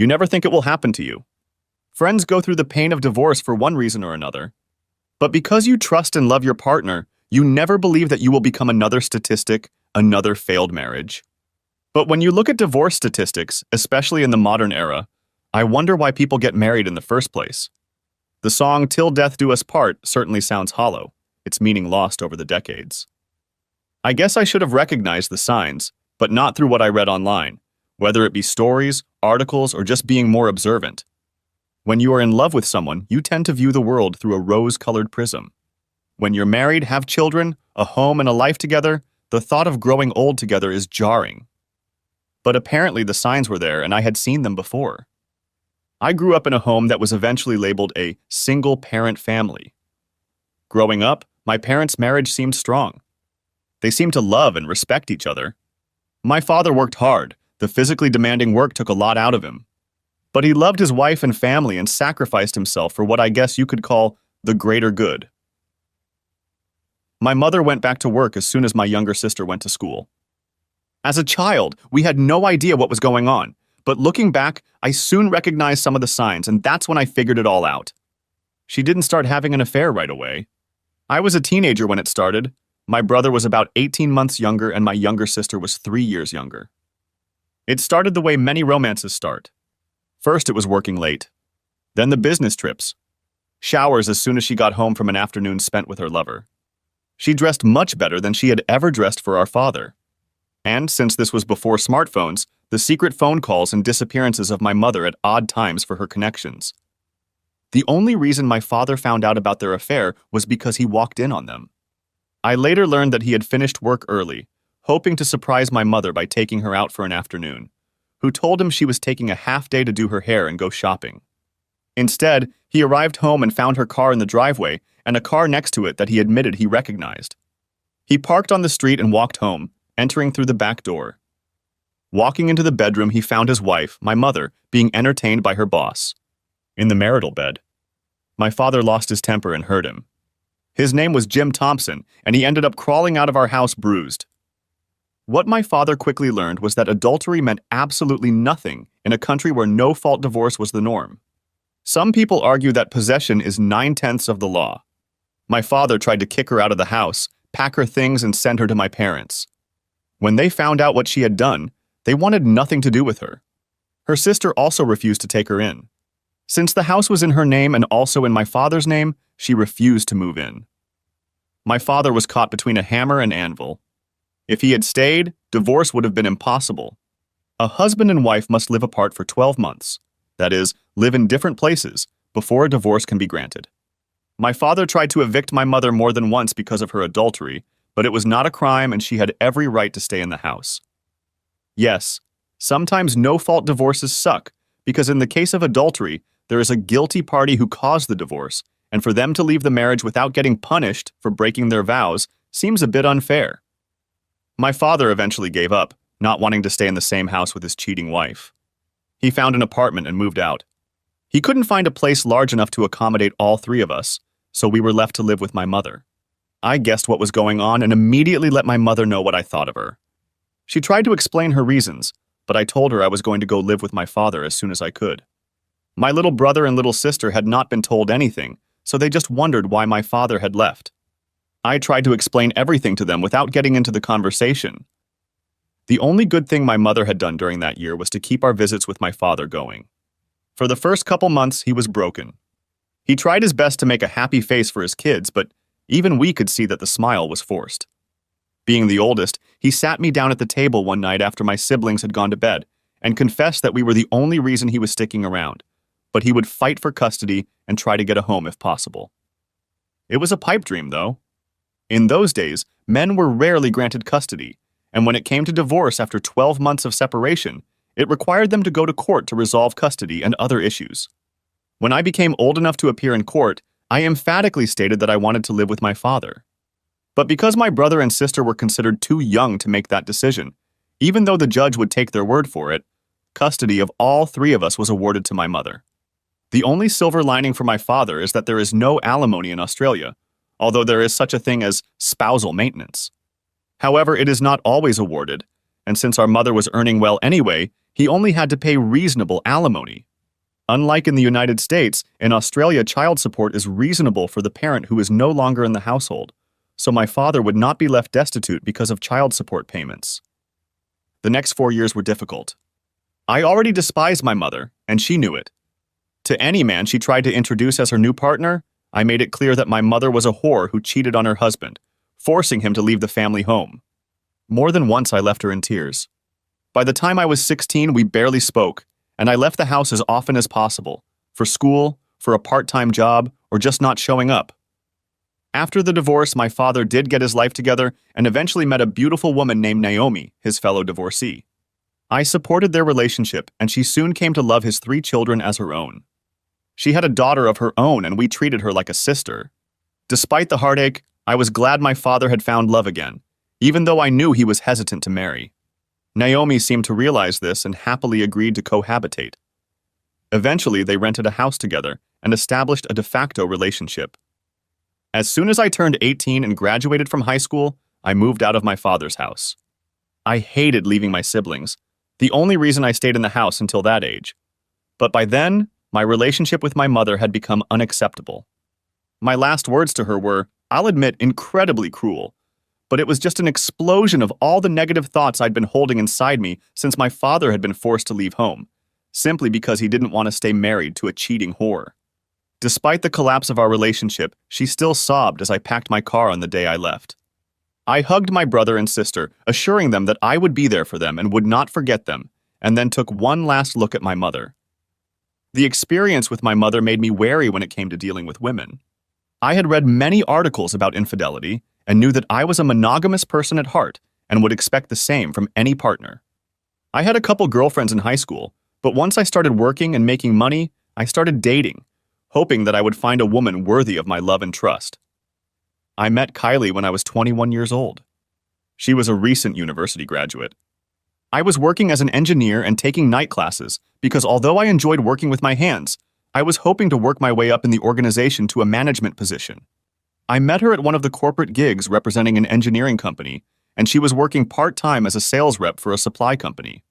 You never think it will happen to you. Friends go through the pain of divorce for one reason or another. But because you trust and love your partner, you never believe that you will become another statistic, another failed marriage. But when you look at divorce statistics, especially in the modern era, I wonder why people get married in the first place. The song "Till Death Do Us Part" certainly sounds hollow, its meaning lost over the decades. I guess I should have recognized the signs, but not through what I read online, whether it be stories, articles, or just being more observant. When you are in love with someone, you tend to view the world through a rose-colored prism. When you're married, have children, a home, and a life together, the thought of growing old together is jarring. But apparently the signs were there, and I had seen them before. I grew up in a home that was eventually labeled a single-parent family. Growing up, my parents' marriage seemed strong. They seemed to love and respect each other. My father worked hard. The physically demanding work took a lot out of him. But he loved his wife and family and sacrificed himself for what I guess you could call the greater good. My mother went back to work as soon as my younger sister went to school. As a child, we had no idea what was going on, but looking back, I soon recognized some of the signs, and that's when I figured it all out. She didn't start having an affair right away. I was a teenager when it started. My brother was about 18 months younger, and my younger sister was 3 years younger. It started the way many romances start. First, it was working late. Then the business trips. Showers as soon as she got home from an afternoon spent with her lover. She dressed much better than she had ever dressed for our father. And since this was before smartphones, the secret phone calls and disappearances of my mother at odd times for her connections. The only reason my father found out about their affair was because he walked in on them. I later learned that he had finished work early, hoping to surprise my mother by taking her out for an afternoon, who told him she was taking a half day to do her hair and go shopping. Instead, he arrived home and found her car in the driveway and a car next to it that he admitted he recognized. He parked on the street and walked home, entering through the back door. Walking into the bedroom, he found his wife, my mother, being entertained by her boss. In the marital bed. My father lost his temper and hurt him. His name was Jim Thompson, and he ended up crawling out of our house bruised. What my father quickly learned was that adultery meant absolutely nothing in a country where no-fault divorce was the norm. Some people argue that possession is 9/10 of the law. My father tried to kick her out of the house, pack her things, and send her to my parents. When they found out what she had done, they wanted nothing to do with her. Her sister also refused to take her in. Since the house was in her name and also in my father's name, she refused to move in. My father was caught between a hammer and anvil. If he had stayed, divorce would have been impossible. A husband and wife must live apart for 12 months, that is, live in different places, before a divorce can be granted. My father tried to evict my mother more than once because of her adultery, but it was not a crime and she had every right to stay in the house. Yes, sometimes no-fault divorces suck, because in the case of adultery, there is a guilty party who caused the divorce, and for them to leave the marriage without getting punished for breaking their vows seems a bit unfair. My father eventually gave up, not wanting to stay in the same house with his cheating wife. He found an apartment and moved out. He couldn't find a place large enough to accommodate all 3 of us, so we were left to live with my mother. I guessed what was going on and immediately let my mother know what I thought of her. She tried to explain her reasons, but I told her I was going to go live with my father as soon as I could. My little brother and little sister had not been told anything, so they just wondered why my father had left. I tried to explain everything to them without getting into the conversation. The only good thing my mother had done during that year was to keep our visits with my father going. For the first couple months, he was broken. He tried his best to make a happy face for his kids, but even we could see that the smile was forced. Being the oldest, he sat me down at the table one night after my siblings had gone to bed and confessed that we were the only reason he was sticking around, but he would fight for custody and try to get a home if possible. It was a pipe dream, though. In those days, men were rarely granted custody, and when it came to divorce after 12 months of separation, it required them to go to court to resolve custody and other issues. When I became old enough to appear in court, I emphatically stated that I wanted to live with my father. But because my brother and sister were considered too young to make that decision, even though the judge would take their word for it, custody of all 3 of us was awarded to my mother. The only silver lining for my father is that there is no alimony in Australia, although there is such a thing as spousal maintenance. However, it is not always awarded, and since our mother was earning well anyway, He only had to pay reasonable alimony. Unlike in the United States, in Australia, child support is reasonable for the parent who is no longer in the household, so my father would not be left destitute because of child support payments. The next 4 years were difficult. I already despised my mother, and she knew it. To any man she tried to introduce as her new partner, I made it clear that my mother was a whore who cheated on her husband, forcing him to leave the family home. More than once I left her in tears. By the time I was 16, we barely spoke, and I left the house as often as possible, for school, for a part-time job, or just not showing up. After the divorce, my father did get his life together and eventually met a beautiful woman named Naomi, his fellow divorcee. I supported their relationship, and she soon came to love his 3 children as her own. She had a daughter of her own, and we treated her like a sister. Despite the heartache, I was glad my father had found love again, even though I knew he was hesitant to marry. Naomi seemed to realize this and happily agreed to cohabitate. Eventually, they rented a house together and established a de facto relationship. As soon as I turned 18 and graduated from high school, I moved out of my father's house. I hated leaving my siblings, the only reason I stayed in the house until that age. But by then, my relationship with my mother had become unacceptable. My last words to her were, I'll admit, incredibly cruel, but it was just an explosion of all the negative thoughts I'd been holding inside me since my father had been forced to leave home, simply because he didn't want to stay married to a cheating whore. Despite the collapse of our relationship, she still sobbed as I packed my car on the day I left. I hugged my brother and sister, assuring them that I would be there for them and would not forget them, and then took one last look at my mother. The experience with my mother made me wary when it came to dealing with women. I had read many articles about infidelity and knew that I was a monogamous person at heart and would expect the same from any partner. I had a couple girlfriends in high school, but once I started working and making money, I started dating, hoping that I would find a woman worthy of my love and trust. I met Kylie when I was 21 years old. She was a recent university graduate. I was working as an engineer and taking night classes because although I enjoyed working with my hands, I was hoping to work my way up in the organization to a management position. I met her at one of the corporate gigs representing an engineering company, and she was working part-time as a sales rep for a supply company.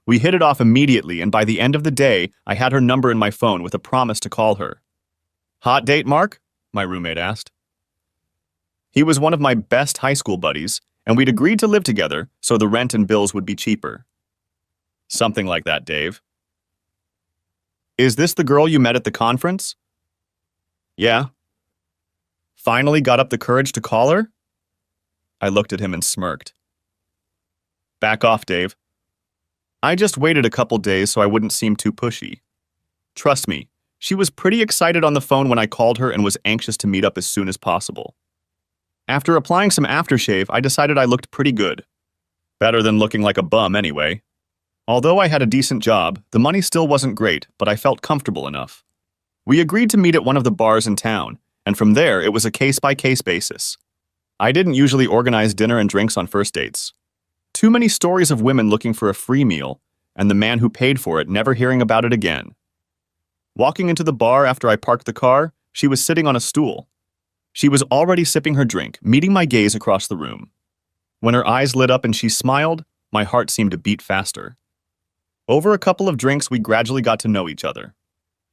We hit it off immediately, and by the end of the day, I had her number in my phone with a promise to call her. Hot date, Mark? My roommate asked. He was one of my best high school buddies, and we'd agreed to live together so the rent and bills would be cheaper. Something like that, Dave. Is this the girl you met at the conference? Yeah. Finally got up the courage to call her? I looked at him and smirked. Back off, Dave. I just waited a couple days so I wouldn't seem too pushy. Trust me, she was pretty excited on the phone when I called her and was anxious to meet up as soon as possible. After applying some aftershave, I decided I looked pretty good. Better than looking like a bum anyway. Although I had a decent job, the money still wasn't great, but I felt comfortable enough. We agreed to meet at one of the bars in town, and from there it was a case-by-case basis. I didn't usually organize dinner and drinks on first dates. Too many stories of women looking for a free meal, and the man who paid for it never hearing about it again. Walking into the bar after I parked the car, she was sitting on a stool. She was already sipping her drink, meeting my gaze across the room. When her eyes lit up and she smiled, my heart seemed to beat faster. Over a couple of drinks, we gradually got to know each other.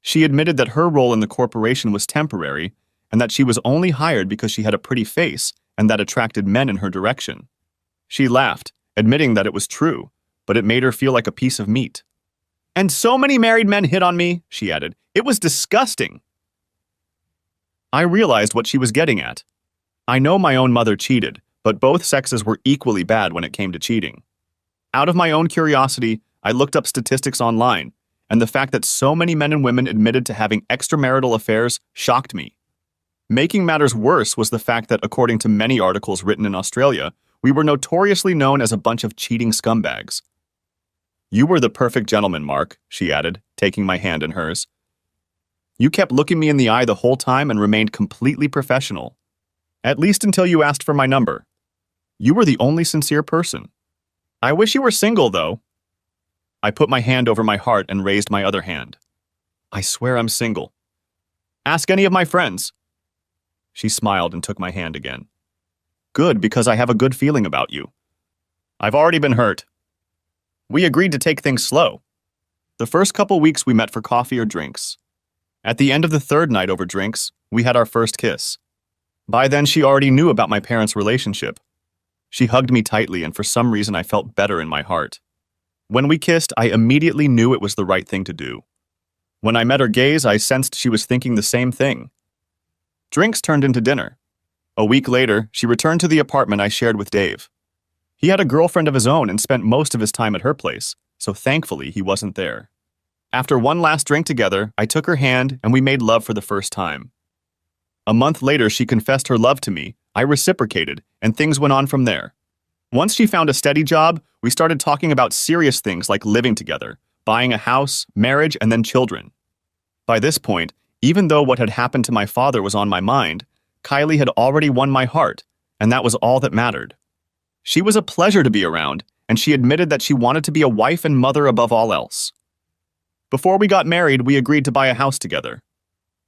She admitted that her role in the corporation was temporary and that she was only hired because she had a pretty face and that attracted men in her direction. She laughed, admitting that it was true, but it made her feel like a piece of meat. And so many married men hit on me, she added. It was disgusting. I realized what she was getting at. I know my own mother cheated, but both sexes were equally bad when it came to cheating. Out of my own curiosity, I looked up statistics online, and the fact that so many men and women admitted to having extramarital affairs shocked me. Making matters worse was the fact that, according to many articles written in Australia, we were notoriously known as a bunch of cheating scumbags. You were the perfect gentleman, Mark, she added, taking my hand in hers. You kept looking me in the eye the whole time and remained completely professional. At least until you asked for my number. You were the only sincere person. I wish you were single, though. I put my hand over my heart and raised my other hand. I swear I'm single. Ask any of my friends. She smiled and took my hand again. Good, because I have a good feeling about you. I've already been hurt. We agreed to take things slow. The first couple weeks we met for coffee or drinks. At the end of the third night over drinks, we had our first kiss. By then, she already knew about my parents' relationship. She hugged me tightly, and for some reason I felt better in my heart. When we kissed, I immediately knew it was the right thing to do. When I met her gaze, I sensed she was thinking the same thing. Drinks turned into dinner. A week later, she returned to the apartment I shared with Dave. He had a girlfriend of his own and spent most of his time at her place, so thankfully he wasn't there. After one last drink together, I took her hand and we made love for the first time. A month later, she confessed her love to me, I reciprocated, and things went on from there. Once she found a steady job, we started talking about serious things like living together, buying a house, marriage, and then children. By this point, even though what had happened to my father was on my mind, Kylie had already won my heart, and that was all that mattered. She was a pleasure to be around, and she admitted that she wanted to be a wife and mother above all else. Before we got married, we agreed to buy a house together.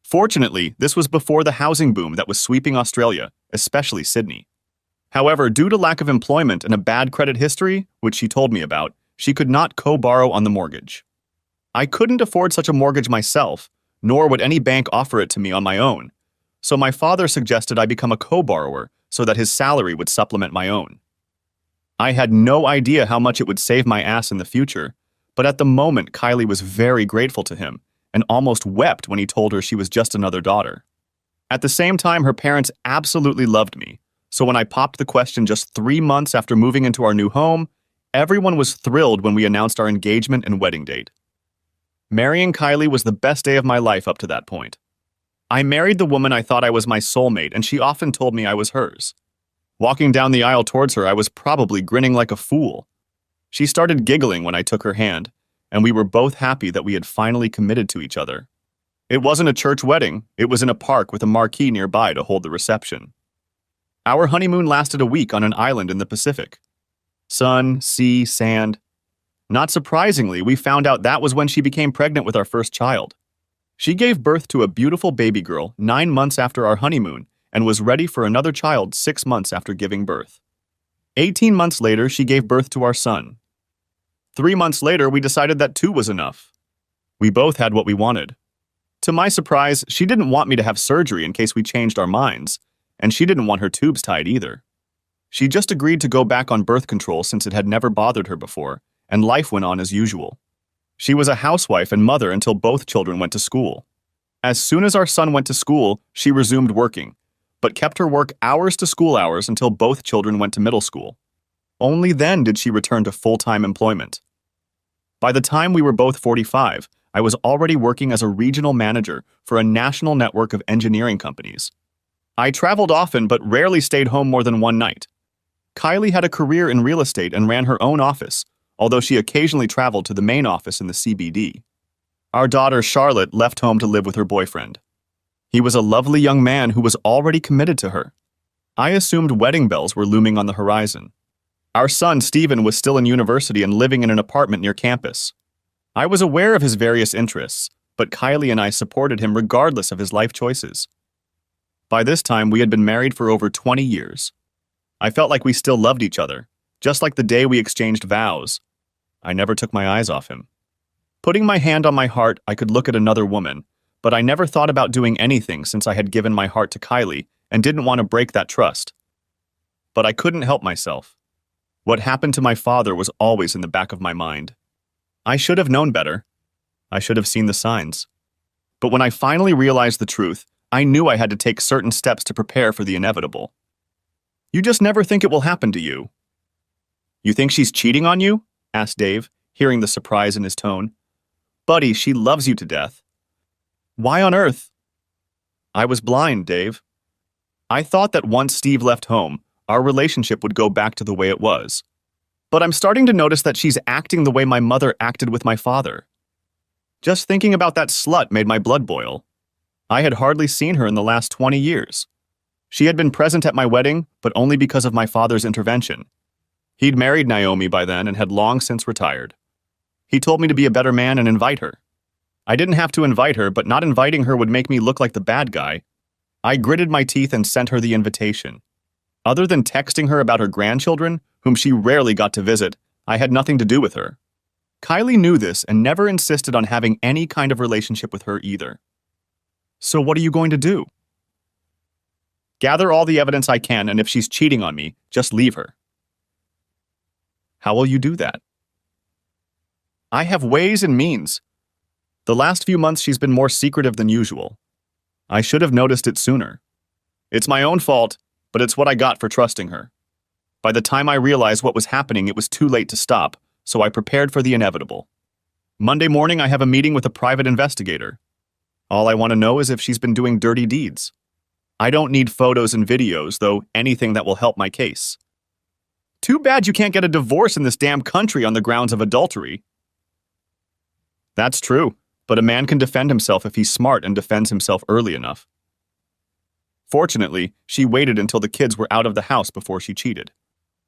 Fortunately, this was before the housing boom that was sweeping Australia, especially Sydney. However, due to lack of employment and a bad credit history, which she told me about, she could not co-borrow on the mortgage. I couldn't afford such a mortgage myself, nor would any bank offer it to me on my own, so my father suggested I become a co-borrower so that his salary would supplement my own. I had no idea how much it would save my ass in the future, but at the moment Kylie was very grateful to him and almost wept when he told her she was just another daughter. At the same time, her parents absolutely loved me, so when I popped the question just 3 months after moving into our new home, everyone was thrilled when we announced our engagement and wedding date. Marrying Kylie was the best day of my life up to that point. I married the woman I thought I was my soulmate, and she often told me I was hers. Walking down the aisle towards her, I was probably grinning like a fool. She started giggling when I took her hand, and we were both happy that we had finally committed to each other. It wasn't a church wedding, it was in a park with a marquee nearby to hold the reception. Our honeymoon lasted a week on an island in the Pacific. Sun, sea, sand. Not surprisingly, we found out that was when she became pregnant with our first child. She gave birth to a beautiful baby girl 9 months after our honeymoon and was ready for another child 6 months after giving birth. 18 months later, she gave birth to our son. 3 months later, we decided that 2 was enough. We both had what we wanted. To my surprise, she didn't want me to have surgery in case we changed our minds, and she didn't want her tubes tied either. She just agreed to go back on birth control since it had never bothered her before, and life went on as usual. She was a housewife and mother until both children went to school. As soon as our son went to school, she resumed working, but kept her work hours to school hours until both children went to middle school. Only then did she return to full-time employment. By the time we were both 45, I was already working as a regional manager for a national network of engineering companies. I traveled often but rarely stayed home more than one night. Kylie had a career in real estate and ran her own office, although she occasionally traveled to the main office in the CBD. Our daughter, Charlotte, left home to live with her boyfriend. He was a lovely young man who was already committed to her. I assumed wedding bells were looming on the horizon. Our son, Stephen, was still in university and living in an apartment near campus. I was aware of his various interests, but Kylie and I supported him regardless of his life choices. By this time, we had been married for over 20 years. I felt like we still loved each other, just like the day we exchanged vows. I never took my eyes off him. Putting my hand on my heart, I could look at another woman, but I never thought about doing anything since I had given my heart to Kylie and didn't want to break that trust. But I couldn't help myself. What happened to my father was always in the back of my mind. I should have known better. I should have seen the signs. But when I finally realized the truth, I knew I had to take certain steps to prepare for the inevitable. You just never think it will happen to you. You think she's cheating on you? Asked Dave, hearing the surprise in his tone. Buddy, she loves you to death. Why on earth? I was blind, Dave. I thought that once Steve left home, our relationship would go back to the way it was. But I'm starting to notice that she's acting the way my mother acted with my father. Just thinking about that slut made my blood boil. I had hardly seen her in the last 20 years. She had been present at my wedding, but only because of my father's intervention. He'd married Naomi by then and had long since retired. He told me to be a better man and invite her. I didn't have to invite her, but not inviting her would make me look like the bad guy. I gritted my teeth and sent her the invitation. Other than texting her about her grandchildren, whom she rarely got to visit, I had nothing to do with her. Kylie knew this and never insisted on having any kind of relationship with her either. So what are you going to do? Gather all the evidence I can, and if she's cheating on me, just leave her. How will you do that? I have ways and means. The last few months she's been more secretive than usual. I should have noticed it sooner. It's my own fault, but it's what I got for trusting her. By the time I realized what was happening, it was too late to stop, so I prepared for the inevitable. Monday morning, I have a meeting with a private investigator. All I want to know is if she's been doing dirty deeds. I don't need photos and videos, though anything that will help my case. Too bad you can't get a divorce in this damn country on the grounds of adultery. That's true, but a man can defend himself if he's smart and defends himself early enough. Fortunately, she waited until the kids were out of the house before she cheated.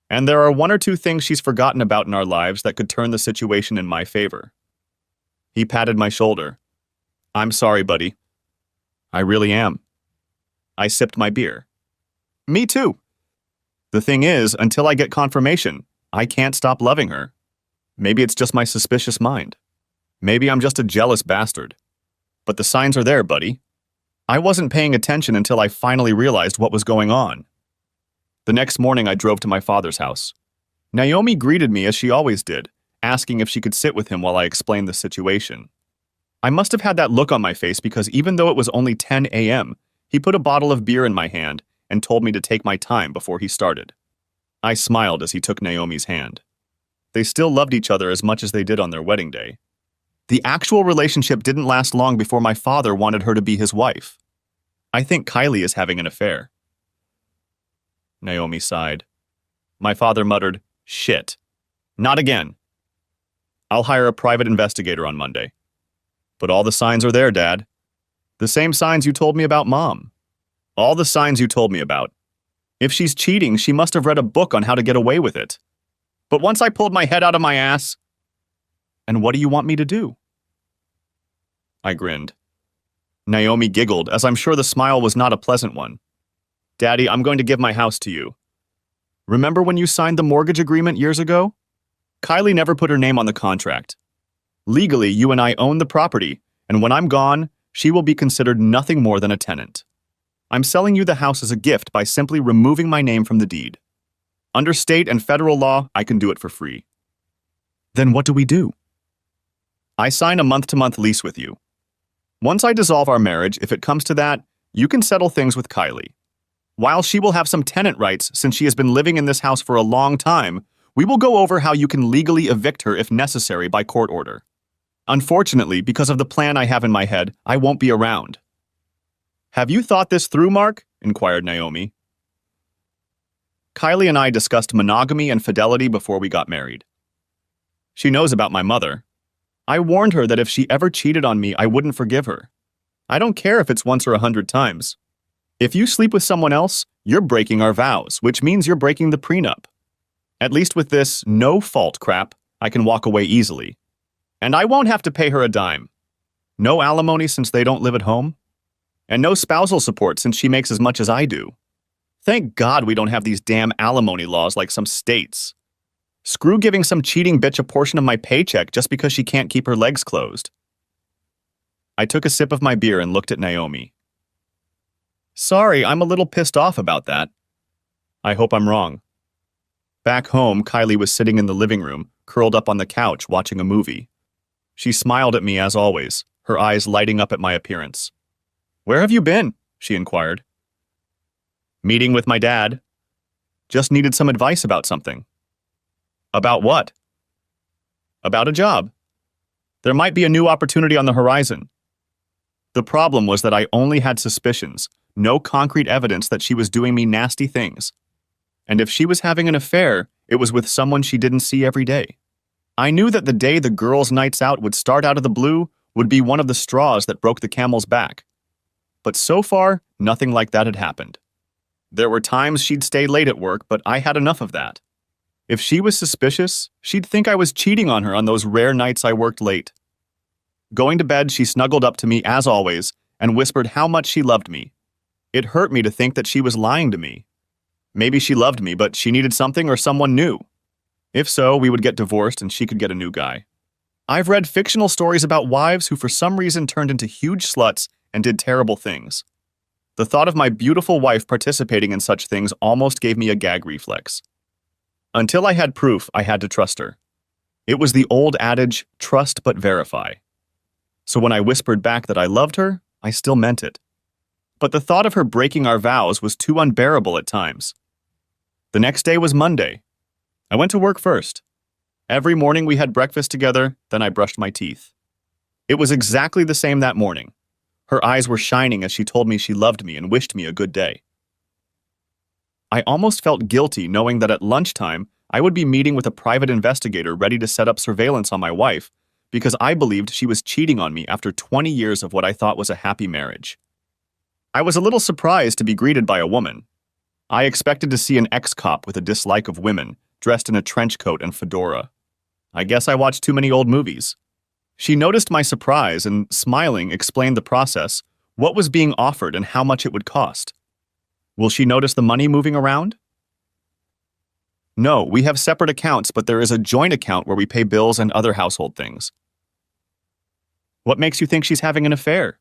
And there are one or two things she's forgotten about in our lives that could turn the situation in my favor. He patted my shoulder. I'm sorry, buddy. I really am. I sipped my beer. Me too. The thing is, until I get confirmation, I can't stop loving her. Maybe it's just my suspicious mind. Maybe I'm just a jealous bastard. But the signs are there, buddy. I wasn't paying attention until I finally realized what was going on. The next morning, I drove to my father's house. Naomi greeted me as she always did, asking if she could sit with him while I explained the situation. I must have had that look on my face because even though it was only 10 a.m., he put a bottle of beer in my hand and told me to take my time before he started. I smiled as he took Naomi's hand. They still loved each other as much as they did on their wedding day. The actual relationship didn't last long before my father wanted her to be his wife. I think Kylie is having an affair. Naomi sighed. My father muttered, "Shit. Not again. I'll hire a private investigator on Monday." But all the signs are there, Dad. The same signs you told me about Mom. All the signs you told me about. If she's cheating, she must have read a book on how to get away with it. But once I pulled my head out of my ass... And what do you want me to do? I grinned. Naomi giggled, as I'm sure the smile was not a pleasant one. Daddy, I'm going to give my house to you. Remember when you signed the mortgage agreement years ago? Kylie never put her name on the contract. Legally, you and I own the property, and when I'm gone, she will be considered nothing more than a tenant. I'm selling you the house as a gift by simply removing my name from the deed. Under state and federal law, I can do it for free. Then what do we do? I sign a month-to-month lease with you. Once I dissolve our marriage, if it comes to that, you can settle things with Kylie. While she will have some tenant rights since she has been living in this house for a long time, we will go over how you can legally evict her if necessary by court order. Unfortunately, because of the plan I have in my head, I won't be around. Have you thought this through, Mark? Inquired Naomi. Kylie and I discussed monogamy and fidelity before we got married. She knows about my mother. I warned her that if she ever cheated on me, I wouldn't forgive her. I don't care if it's once or 100 times. If you sleep with someone else, you're breaking our vows, which means you're breaking the prenup. At least with this no-fault crap, I can walk away easily. And I won't have to pay her a dime. No alimony since they don't live at home. And no spousal support since she makes as much as I do. Thank God we don't have these damn alimony laws like some states. Screw giving some cheating bitch a portion of my paycheck just because she can't keep her legs closed. I took a sip of my beer and looked at Naomi. Sorry, I'm a little pissed off about that. I hope I'm wrong. Back home, Kylie was sitting in the living room, curled up on the couch, watching a movie. She smiled at me as always, her eyes lighting up at my appearance. Where have you been? She inquired. Meeting with my dad. Just needed some advice about something. About what? About a job. There might be a new opportunity on the horizon. The problem was that I only had suspicions, no concrete evidence that she was doing me nasty things. And if she was having an affair, it was with someone she didn't see every day. I knew that the day the girls' nights out would start out of the blue would be one of the straws that broke the camel's back. But so far, nothing like that had happened. There were times she'd stay late at work, but I had enough of that. If she was suspicious, she'd think I was cheating on her on those rare nights I worked late. Going to bed, she snuggled up to me as always and whispered how much she loved me. It hurt me to think that she was lying to me. Maybe she loved me, but she needed something or someone new. If so, we would get divorced and she could get a new guy. I've read fictional stories about wives who for some reason turned into huge sluts and did terrible things. The thought of my beautiful wife participating in such things almost gave me a gag reflex. Until I had proof, I had to trust her. It was the old adage, trust but verify. So when I whispered back that I loved her, I still meant it. But the thought of her breaking our vows was too unbearable at times. The next day was Monday. I went to work first. Every morning we had breakfast together, then I brushed my teeth. It was exactly the same that morning. Her eyes were shining as she told me she loved me and wished me a good day. I almost felt guilty knowing that at lunchtime I would be meeting with a private investigator ready to set up surveillance on my wife because I believed she was cheating on me after 20 years of what I thought was a happy marriage. I was a little surprised to be greeted by a woman. I expected to see an ex-cop with a dislike of women, dressed in a trench coat and fedora. I guess I watched too many old movies. She noticed my surprise and, smiling, explained the process, what was being offered and how much it would cost. Will she notice the money moving around? No, we have separate accounts, but there is a joint account where we pay bills and other household things. What makes you think she's having an affair?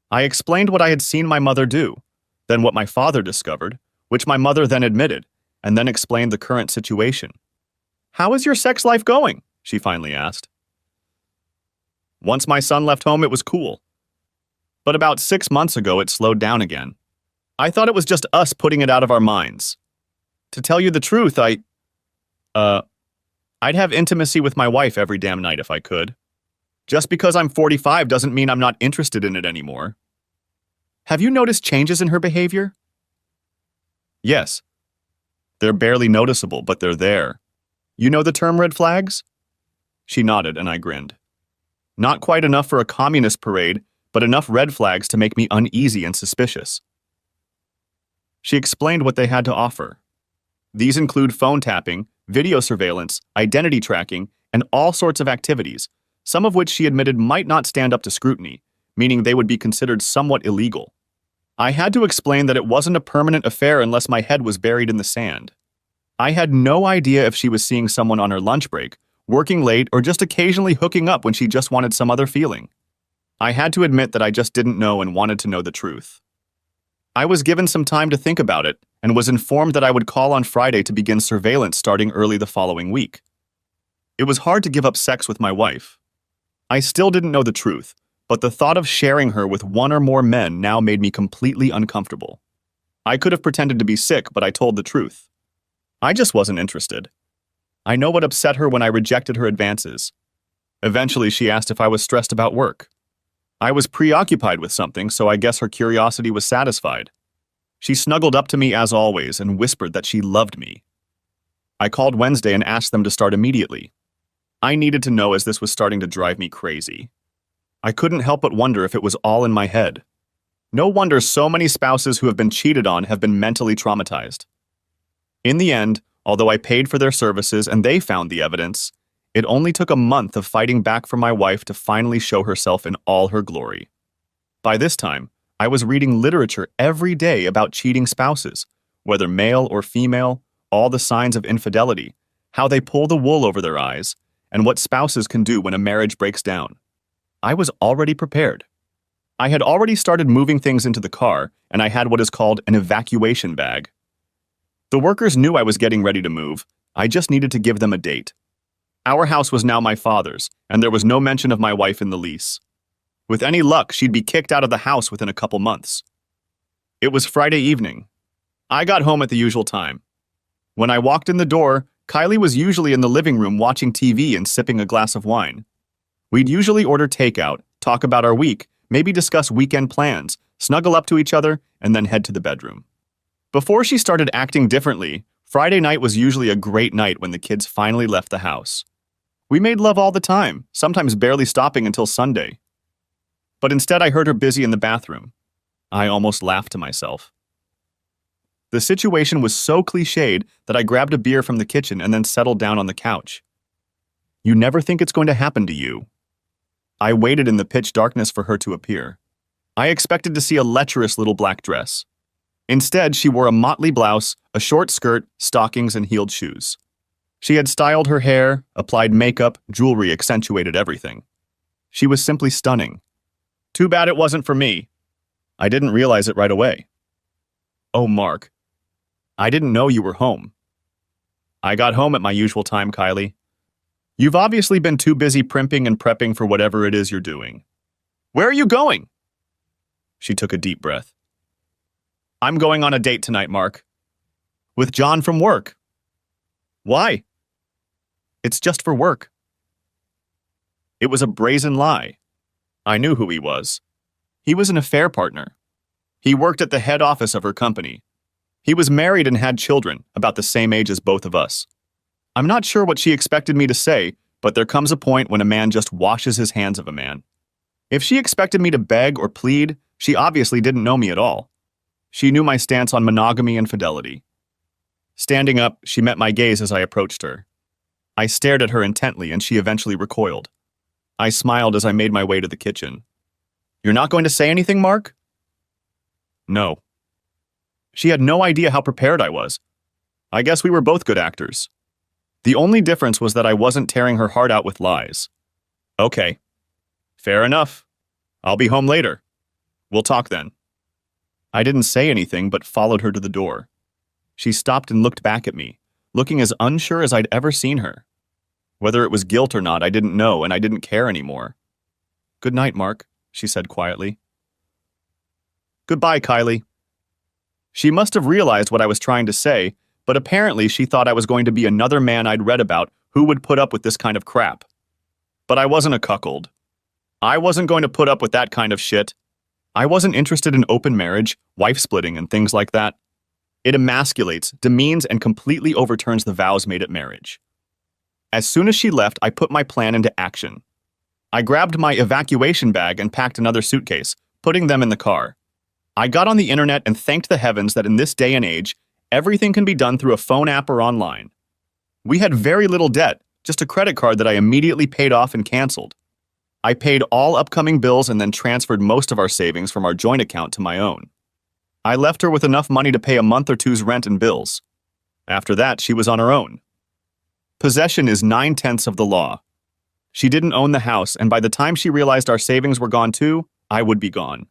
I explained what I had seen my mother do, then what my father discovered, which my mother then admitted, and then explained the current situation. How is your sex life going? She finally asked. Once my son left home, it was cool. But about 6 months ago, it slowed down again. I thought it was just us putting it out of our minds. To tell you the truth, I'd have intimacy with my wife every damn night if I could. Just because I'm 45 doesn't mean I'm not interested in it anymore. Have you noticed changes in her behavior? Yes. They're barely noticeable, but they're there. You know the term red flags? She nodded and I grinned. Not quite enough for a communist parade, but enough red flags to make me uneasy and suspicious. She explained what they had to offer. These include phone tapping, video surveillance, identity tracking, and all sorts of activities, some of which she admitted might not stand up to scrutiny, meaning they would be considered somewhat illegal. I had to explain that it wasn't a permanent affair unless my head was buried in the sand. I had no idea if she was seeing someone on her lunch break, working late, or just occasionally hooking up when she just wanted some other feeling. I had to admit that I just didn't know and wanted to know the truth. I was given some time to think about it and was informed that I would call on Friday to begin surveillance starting early the following week. It was hard to give up sex with my wife. I still didn't know the truth, but the thought of sharing her with one or more men now made me completely uncomfortable. I could have pretended to be sick, but I told the truth. I just wasn't interested. I know what upset her when I rejected her advances. Eventually, she asked if I was stressed about work. I was preoccupied with something, so I guess her curiosity was satisfied. She snuggled up to me as always and whispered that she loved me. I called Wednesday and asked them to start immediately. I needed to know as this was starting to drive me crazy. I couldn't help but wonder if it was all in my head. No wonder so many spouses who have been cheated on have been mentally traumatized. In the end, although I paid for their services and they found the evidence, it only took a month of fighting back for my wife to finally show herself in all her glory. By this time, I was reading literature every day about cheating spouses, whether male or female, all the signs of infidelity, how they pull the wool over their eyes, and what spouses can do when a marriage breaks down. I was already prepared. I had already started moving things into the car, and I had what is called an evacuation bag. The workers knew I was getting ready to move. I just needed to give them a date. Our house was now my father's, and there was no mention of my wife in the lease. With any luck, she'd be kicked out of the house within a couple months. It was Friday evening. I got home at the usual time. When I walked in the door, Kylie was usually in the living room watching TV and sipping a glass of wine. We'd usually order takeout, talk about our week, maybe discuss weekend plans, snuggle up to each other, and then head to the bedroom. Before she started acting differently, Friday night was usually a great night when the kids finally left the house. We made love all the time, sometimes barely stopping until Sunday. But instead I heard her busy in the bathroom. I almost laughed to myself. The situation was so cliched that I grabbed a beer from the kitchen and then settled down on the couch. You never think it's going to happen to you. I waited in the pitch darkness for her to appear. I expected to see a lecherous little black dress. Instead, she wore a motley blouse, a short skirt, stockings, and heeled shoes. She had styled her hair, applied makeup, jewelry accentuated everything. She was simply stunning. Too bad it wasn't for me. I didn't realize it right away. Oh, Mark. I didn't know you were home. I got home at my usual time, Kylie. You've obviously been too busy primping and prepping for whatever it is you're doing. Where are you going? She took a deep breath. I'm going on a date tonight, Mark. With John from work. Why? It's just for work. It was a brazen lie. I knew who he was. He was an affair partner. He worked at the head office of her company. He was married and had children, about the same age as both of us. I'm not sure what she expected me to say, but there comes a point when a man just washes his hands of a man. If she expected me to beg or plead, she obviously didn't know me at all. She knew my stance on monogamy and fidelity. Standing up, she met my gaze as I approached her. I stared at her intently and she eventually recoiled. I smiled as I made my way to the kitchen. You're not going to say anything, Mark? No. She had no idea how prepared I was. I guess we were both good actors. The only difference was that I wasn't tearing her heart out with lies. Okay. Fair enough. I'll be home later. We'll talk then. I didn't say anything but followed her to the door. She stopped and looked back at me, looking as unsure as I'd ever seen her. Whether it was guilt or not, I didn't know, and I didn't care anymore. Good night, Mark, she said quietly. Goodbye, Kylie. She must have realized what I was trying to say, but apparently she thought I was going to be another man I'd read about who would put up with this kind of crap. But I wasn't a cuckold. I wasn't going to put up with that kind of shit. I wasn't interested in open marriage, wife splitting, and things like that. It emasculates, demeans, and completely overturns the vows made at marriage. As soon as she left, I put my plan into action. I grabbed my evacuation bag and packed another suitcase, putting them in the car. I got on the internet and thanked the heavens that in this day and age, everything can be done through a phone app or online. We had very little debt, just a credit card that I immediately paid off and canceled. I paid all upcoming bills and then transferred most of our savings from our joint account to my own. I left her with enough money to pay a month or two's rent and bills. After that, she was on her own. Possession is 9/10 of the law. She didn't own the house, and by the time she realized our savings were gone too, I would be gone.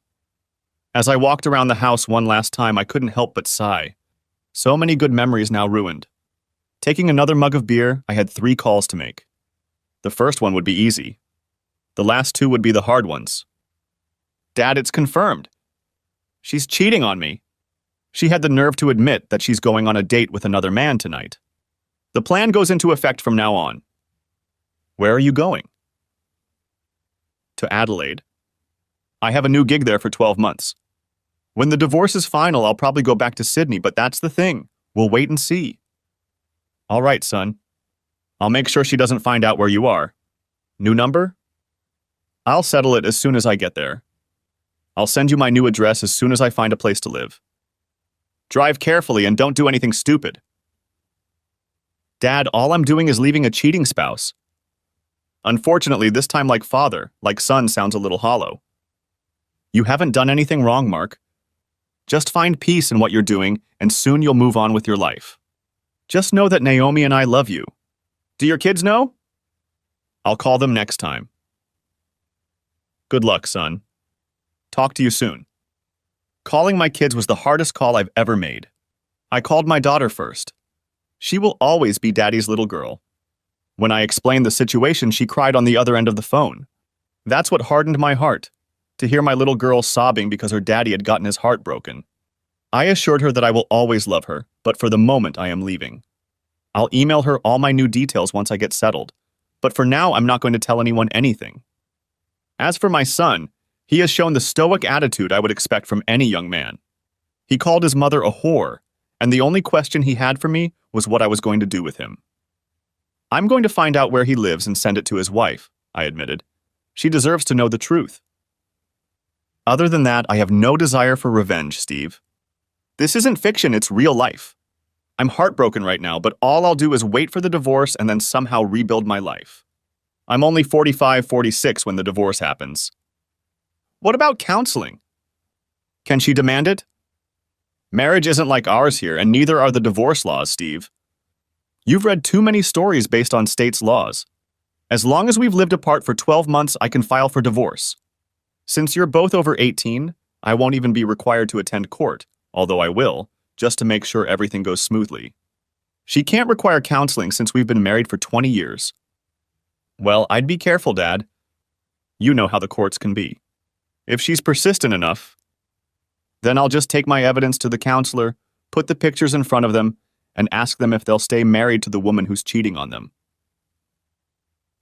As I walked around the house one last time, I couldn't help but sigh. So many good memories now ruined. Taking another mug of beer, I had 3 calls to make. The first one would be easy. The last 2 would be the hard ones. Dad, it's confirmed. She's cheating on me. She had the nerve to admit that she's going on a date with another man tonight. The plan goes into effect from now on. Where are you going? To Adelaide. I have a new gig there for 12 months. When the divorce is final, I'll probably go back to Sydney, but that's the thing. We'll wait and see. All right, son. I'll make sure she doesn't find out where you are. New number? I'll settle it as soon as I get there. I'll send you my new address as soon as I find a place to live. Drive carefully and don't do anything stupid. Dad, all I'm doing is leaving a cheating spouse. Unfortunately, this time like father, like son sounds a little hollow. You haven't done anything wrong, Mark. Just find peace in what you're doing, and soon you'll move on with your life. Just know that Naomi and I love you. Do your kids know? I'll call them next time. Good luck, son. Talk to you soon. Calling my kids was the hardest call I've ever made. I called my daughter first. She will always be Daddy's little girl. When I explained the situation, she cried on the other end of the phone. That's what hardened my heart, to hear my little girl sobbing because her daddy had gotten his heart broken. I assured her that I will always love her, but for the moment I am leaving. I'll email her all my new details once I get settled, but for now I'm not going to tell anyone anything. As for my son, he has shown the stoic attitude I would expect from any young man. He called his mother a whore, and the only question he had for me was what I was going to do with him. I'm going to find out where he lives and send it to his wife, I admitted. She deserves to know the truth. Other than that, I have no desire for revenge, Steve. This isn't fiction, it's real life. I'm heartbroken right now, but all I'll do is wait for the divorce and then somehow rebuild my life. I'm only 45, 46 when the divorce happens. What about counseling? Can she demand it? Marriage isn't like ours here, and neither are the divorce laws, Steve. You've read too many stories based on states' laws. As long as we've lived apart for 12 months, I can file for divorce. Since you're both over 18, I won't even be required to attend court, although I will, just to make sure everything goes smoothly. She can't require counseling since we've been married for 20 years. Well, I'd be careful, Dad. You know how the courts can be. If she's persistent enough, then I'll just take my evidence to the counselor, put the pictures in front of them, and ask them if they'll stay married to the woman who's cheating on them.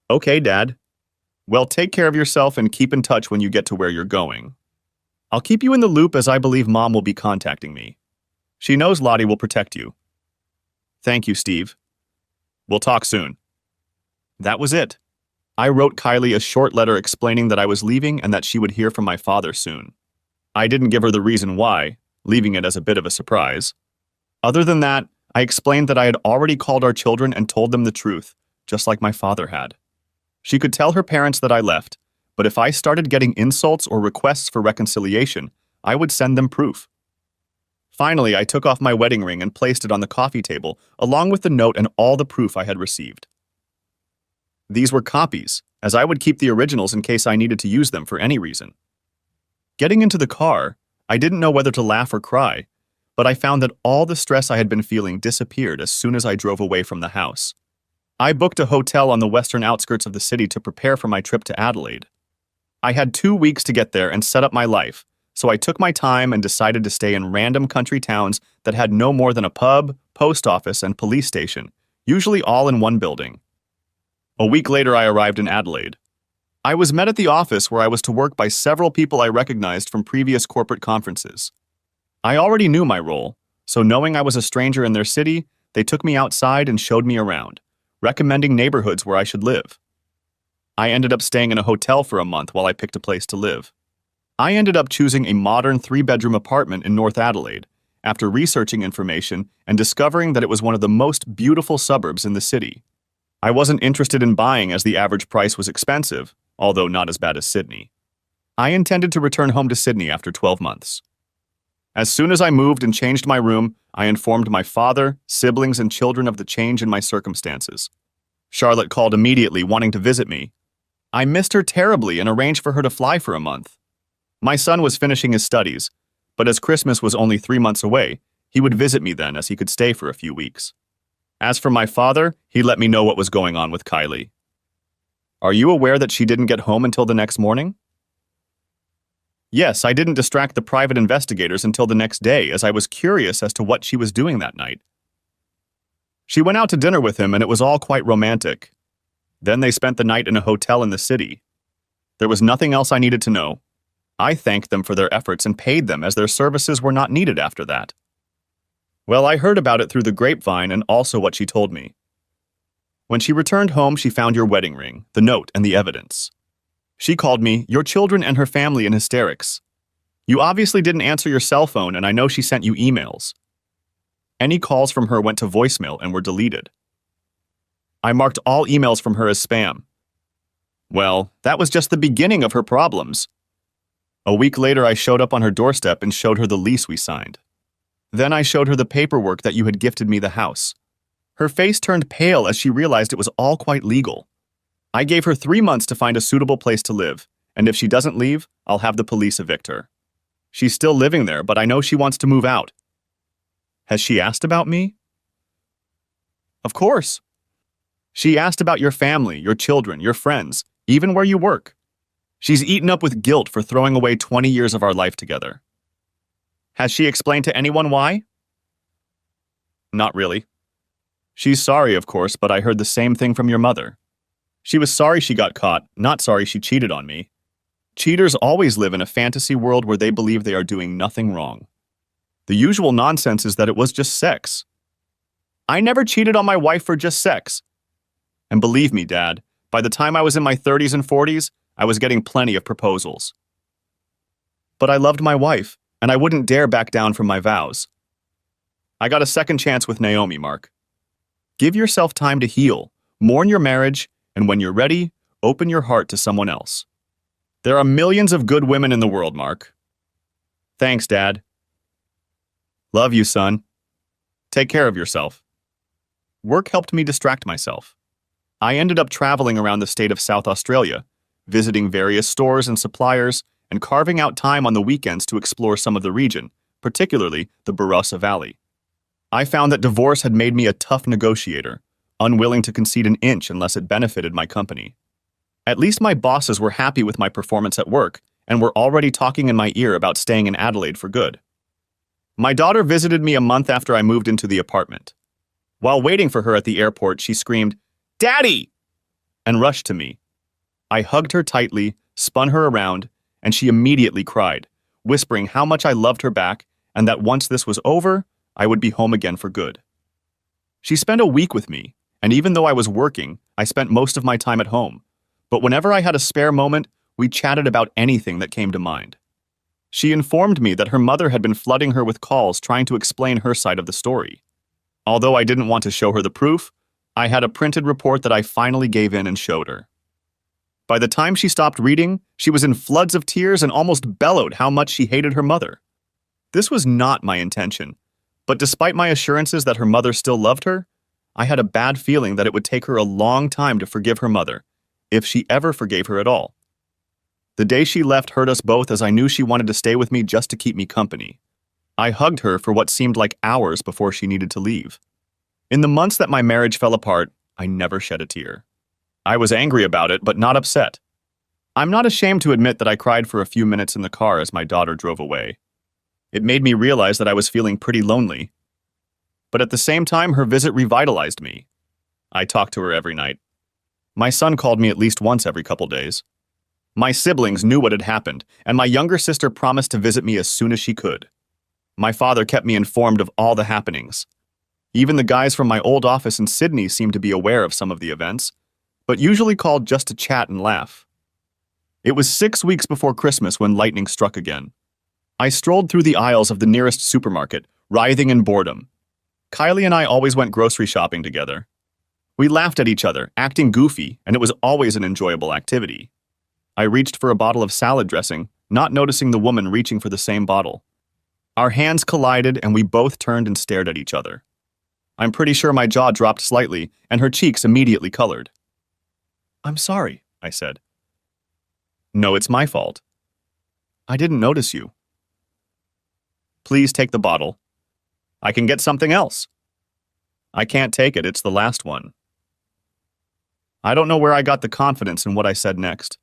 Okay, Dad. Well, take care of yourself and keep in touch when you get to where you're going. I'll keep you in the loop as I believe Mom will be contacting me. She knows Lottie will protect you. Thank you, Steve. We'll talk soon. That was it. I wrote Kylie a short letter explaining that I was leaving and that she would hear from my father soon. I didn't give her the reason why, leaving it as a bit of a surprise. Other than that, I explained that I had already called our children and told them the truth, just like my father had. She could tell her parents that I left, but if I started getting insults or requests for reconciliation, I would send them proof. Finally, I took off my wedding ring and placed it on the coffee table, along with the note and all the proof I had received. These were copies, as I would keep the originals in case I needed to use them for any reason. Getting into the car, I didn't know whether to laugh or cry, but I found that all the stress I had been feeling disappeared as soon as I drove away from the house. I booked a hotel on the western outskirts of the city to prepare for my trip to Adelaide. I had 2 weeks to get there and set up my life, so I took my time and decided to stay in random country towns that had no more than a pub, post office, and police station, usually all in one building. A week later, I arrived in Adelaide. I was met at the office where I was to work by several people I recognized from previous corporate conferences. I already knew my role, so knowing I was a stranger in their city, they took me outside and showed me around, recommending neighborhoods where I should live. I ended up staying in a hotel for a month while I picked a place to live. I ended up choosing a modern 3-bedroom apartment in North Adelaide, after researching information and discovering that it was one of the most beautiful suburbs in the city. I wasn't interested in buying as the average price was expensive, although not as bad as Sydney. I intended to return home to Sydney after 12 months. As soon as I moved and changed my room, I informed my father, siblings, and children of the change in my circumstances. Charlotte called immediately, wanting to visit me. I missed her terribly and arranged for her to fly for a month. My son was finishing his studies, but as Christmas was only 3 months away, he would visit me then as he could stay for a few weeks. As for my father, he let me know what was going on with Kylie. Are you aware that she didn't get home until the next morning? Yes, I didn't distract the private investigators until the next day, as I was curious as to what she was doing that night. She went out to dinner with him, and it was all quite romantic. Then they spent the night in a hotel in the city. There was nothing else I needed to know. I thanked them for their efforts and paid them, as their services were not needed after that. Well, I heard about it through the grapevine and also what she told me. When she returned home, she found your wedding ring, the note, and the evidence. She called me, your children and her family, in hysterics. You obviously didn't answer your cell phone, and I know she sent you emails. Any calls from her went to voicemail and were deleted. I marked all emails from her as spam. Well, that was just the beginning of her problems. A week later, I showed up on her doorstep and showed her the lease we signed. Then I showed her the paperwork that you had gifted me the house. Her face turned pale as she realized it was all quite legal. I gave her 3 months to find a suitable place to live, and if she doesn't leave, I'll have the police evict her. She's still living there, but I know she wants to move out. Has she asked about me? Of course. She asked about your family, your children, your friends, even where you work. She's eaten up with guilt for throwing away 20 years of our life together. Has she explained to anyone why? Not really. She's sorry, of course, but I heard the same thing from your mother. She was sorry she got caught, not sorry she cheated on me. Cheaters always live in a fantasy world where they believe they are doing nothing wrong. The usual nonsense is that it was just sex. I never cheated on my wife for just sex. And believe me, Dad, by the time I was in my 30s and 40s, I was getting plenty of proposals. But I loved my wife, and I wouldn't dare back down from my vows. I got a second chance with Naomi, Mark. Give yourself time to heal, mourn your marriage, and when you're ready, open your heart to someone else. There are millions of good women in the world, Mark. Thanks, Dad. Love you, son. Take care of yourself. Work helped me distract myself. I ended up traveling around the state of South Australia, visiting various stores and suppliers, and carving out time on the weekends to explore some of the region, particularly the Barossa Valley. I found that divorce had made me a tough negotiator, unwilling to concede an inch unless it benefited my company. At least my bosses were happy with my performance at work and were already talking in my ear about staying in Adelaide for good. My daughter visited me a month after I moved into the apartment. While waiting for her at the airport, she screamed, "Daddy!" and rushed to me. I hugged her tightly, spun her around, and she immediately cried, whispering how much I loved her back and that once this was over, I would be home again for good. She spent a week with me, and even though I was working, I spent most of my time at home. But whenever I had a spare moment, we chatted about anything that came to mind. She informed me that her mother had been flooding her with calls trying to explain her side of the story. Although I didn't want to show her the proof, I had a printed report that I finally gave in and showed her. By the time she stopped reading, she was in floods of tears and almost bellowed how much she hated her mother. This was not my intention, but despite my assurances that her mother still loved her, I had a bad feeling that it would take her a long time to forgive her mother, if she ever forgave her at all. The day she left hurt us both as I knew she wanted to stay with me just to keep me company. I hugged her for what seemed like hours before she needed to leave. In the months that my marriage fell apart, I never shed a tear. I was angry about it, but not upset. I'm not ashamed to admit that I cried for a few minutes in the car as my daughter drove away. It made me realize that I was feeling pretty lonely. But at the same time, her visit revitalized me. I talked to her every night. My son called me at least once every couple days. My siblings knew what had happened, and my younger sister promised to visit me as soon as she could. My father kept me informed of all the happenings. Even the guys from my old office in Sydney seemed to be aware of some of the events, but usually called just to chat and laugh. It was 6 weeks before Christmas when lightning struck again. I strolled through the aisles of the nearest supermarket, writhing in boredom. Kylie and I always went grocery shopping together. We laughed at each other, acting goofy, and it was always an enjoyable activity. I reached for a bottle of salad dressing, not noticing the woman reaching for the same bottle. Our hands collided and we both turned and stared at each other. I'm pretty sure my jaw dropped slightly and her cheeks immediately colored. "I'm sorry," I said. "No, it's my fault. I didn't notice you." "Please take the bottle. I can get something else." "I can't take it, it's the last one." I don't know where I got the confidence in what I said next.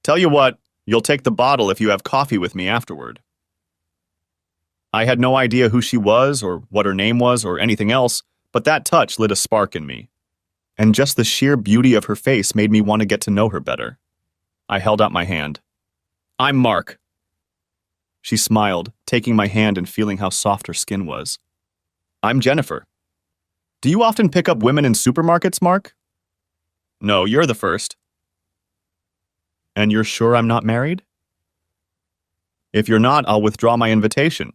"Tell you what, you'll take the bottle if you have coffee with me afterward." I had no idea who she was or what her name was or anything else, but that touch lit a spark in me. And just the sheer beauty of her face made me want to get to know her better. I held out my hand. "I'm Mark." She smiled, taking my hand and feeling how soft her skin was. "I'm Jennifer." "Do you often pick up women in supermarkets, Mark?" "No, you're the first." "And you're sure I'm not married?" "If you're not, I'll withdraw my invitation."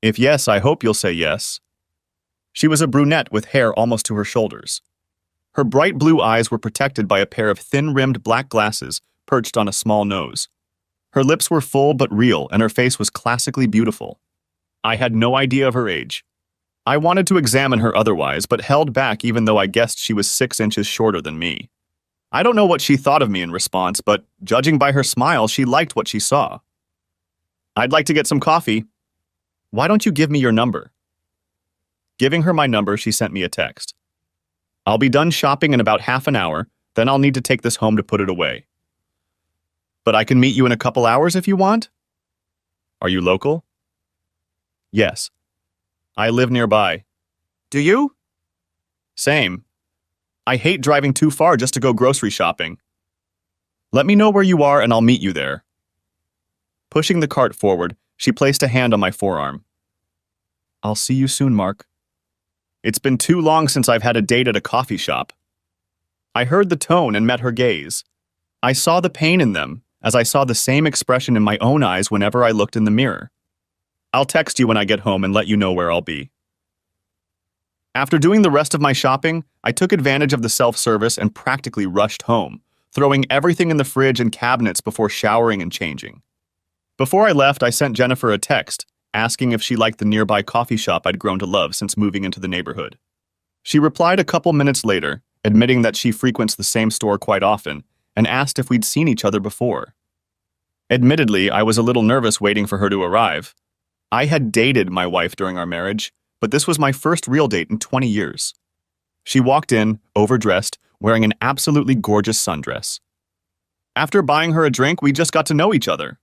"If yes, I hope you'll say yes." She was a brunette with hair almost to her shoulders. Her bright blue eyes were protected by a pair of thin-rimmed black glasses perched on a small nose. Her lips were full but real, and her face was classically beautiful. I had no idea of her age. I wanted to examine her otherwise, but held back even though I guessed she was 6 inches shorter than me. I don't know what she thought of me in response, but judging by her smile, she liked what she saw. "I'd like to get some coffee." "Why don't you give me your number?" Giving her my number, she sent me a text. "I'll be done shopping in about half an hour, then I'll need to take this home to put it away. But I can meet you in a couple hours if you want?" "Are you local?" "Yes. I live nearby." "Do you?" "Same. I hate driving too far just to go grocery shopping." "Let me know where you are and I'll meet you there." Pushing the cart forward, she placed a hand on my forearm. "I'll see you soon, Mark." It's been too long since I've had a date at a coffee shop. I heard the tone and met her gaze. I saw the pain in them, as I saw the same expression in my own eyes whenever I looked in the mirror. "I'll text you when I get home and let you know where I'll be." After doing the rest of my shopping, I took advantage of the self-service and practically rushed home, throwing everything in the fridge and cabinets before showering and changing. Before I left, I sent Jennifer a text, asking if she liked the nearby coffee shop I'd grown to love since moving into the neighborhood. She replied a couple minutes later, admitting that she frequents the same store quite often, and asked if we'd seen each other before. Admittedly, I was a little nervous waiting for her to arrive. I had dated my wife during our marriage, but this was my first real date in 20 years. She walked in, overdressed, wearing an absolutely gorgeous sundress. After buying her a drink, we just got to know each other.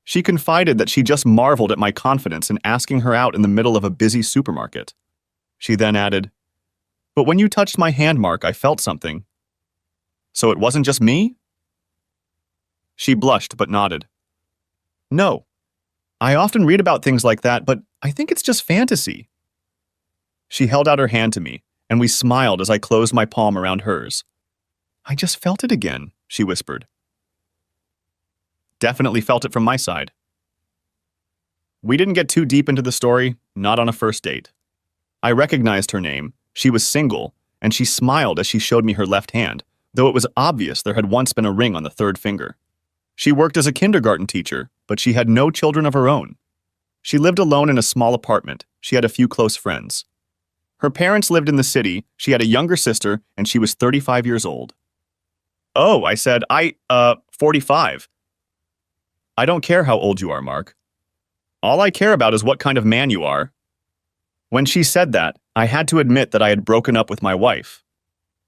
She confided that she just marveled at my confidence in asking her out in the middle of a busy supermarket. She then added, "But when you touched my hand, Mark, I felt something. So it wasn't just me?" She blushed but nodded. "No. I often read about things like that, but I think it's just fantasy." She held out her hand to me, and we smiled as I closed my palm around hers. "I just felt it again," she whispered. Definitely felt it from my side. We didn't get too deep into the story, not on a first date. I recognized her name, she was single, and she smiled as she showed me her left hand, though it was obvious there had once been a ring on the third finger. She worked as a kindergarten teacher, but she had no children of her own. She lived alone in a small apartment. She had a few close friends. Her parents lived in the city, she had a younger sister, and she was 35 years old. "Oh," I said, 45. "I don't care how old you are, Mark. All I care about is what kind of man you are." When she said that, I had to admit that I had broken up with my wife.